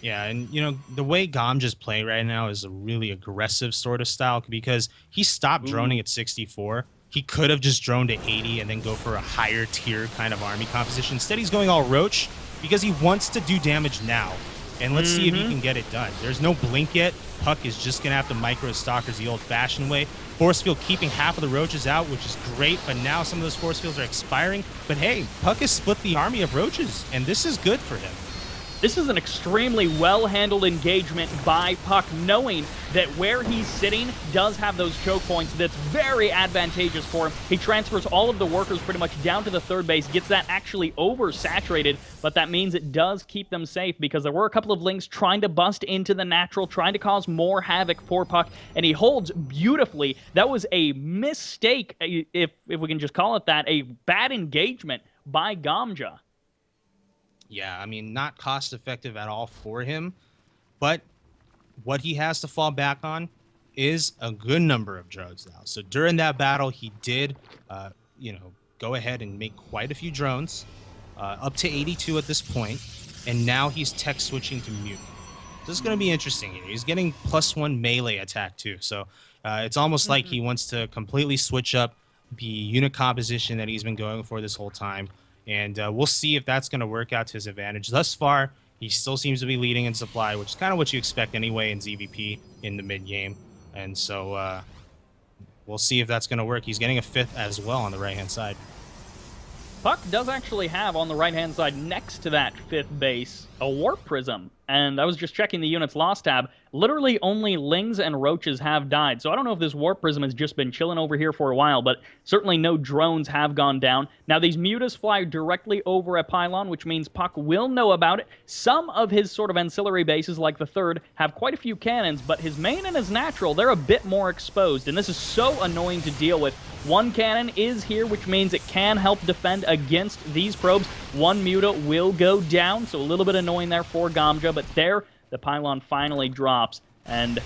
D: Yeah, and, you know, the way Gamja's playing right now is a really aggressive sort of style because he stopped droning at 64. He could have just droned to 80 and then go for a higher tier kind of army composition. Instead, he's going all Roach because he wants to do damage now. And let's see if he can get it done. There's no blink yet. puCK is just going to have to micro Stalkers the old-fashioned way. Force Field keeping half of the Roaches out, which is great, but now some of those Force Fields are expiring. But hey, puCK has split the army of Roaches, and this is good for him.
B: This is an extremely well-handled engagement by puCK, knowing that where he's sitting does have those choke points that's very advantageous for him. He transfers all of the workers pretty much down to the third base, gets that actually oversaturated, but that means it does keep them safe because there were a couple of Lings trying to bust into the natural, trying to cause more havoc for puCK, and he holds beautifully. That was a mistake, if we can just call it that, a bad engagement by Gamja.
D: Yeah, I mean, not cost-effective at all for him, but what he has to fall back on is a good number of drugs now. So during that battle, he did, you know, go ahead and make quite a few drones, up to 82 at this point, and now he's tech switching to mutant. This is going to be interesting here. He's getting +1 melee attack too, so it's almost like he wants to completely switch up the unit composition that he's been going for this whole time. And we'll see if that's going to work out to his advantage. Thus far, he still seems to be leading in supply, which is kind of what you expect anyway in ZVP in the mid-game. And so we'll see if that's going to work. He's getting a 5th as well on the right-hand side.
B: puCK does actually have on the right-hand side next to that 5th base a Warp Prism. And I was just checking the units lost tab. Literally only Lings and Roaches have died. So I don't know if this Warp Prism has just been chilling over here for a while, but certainly no drones have gone down. Now these Mutas fly directly over a pylon, which means puCK will know about it. Some of his sort of ancillary bases, like the 3rd, have quite a few cannons, but his main and his natural, they're a bit more exposed. And this is so annoying to deal with. One cannon is here, which means it can help defend against these probes. One Muta will go down, so a little bit annoying there for Gamja, but there, the pylon finally drops. And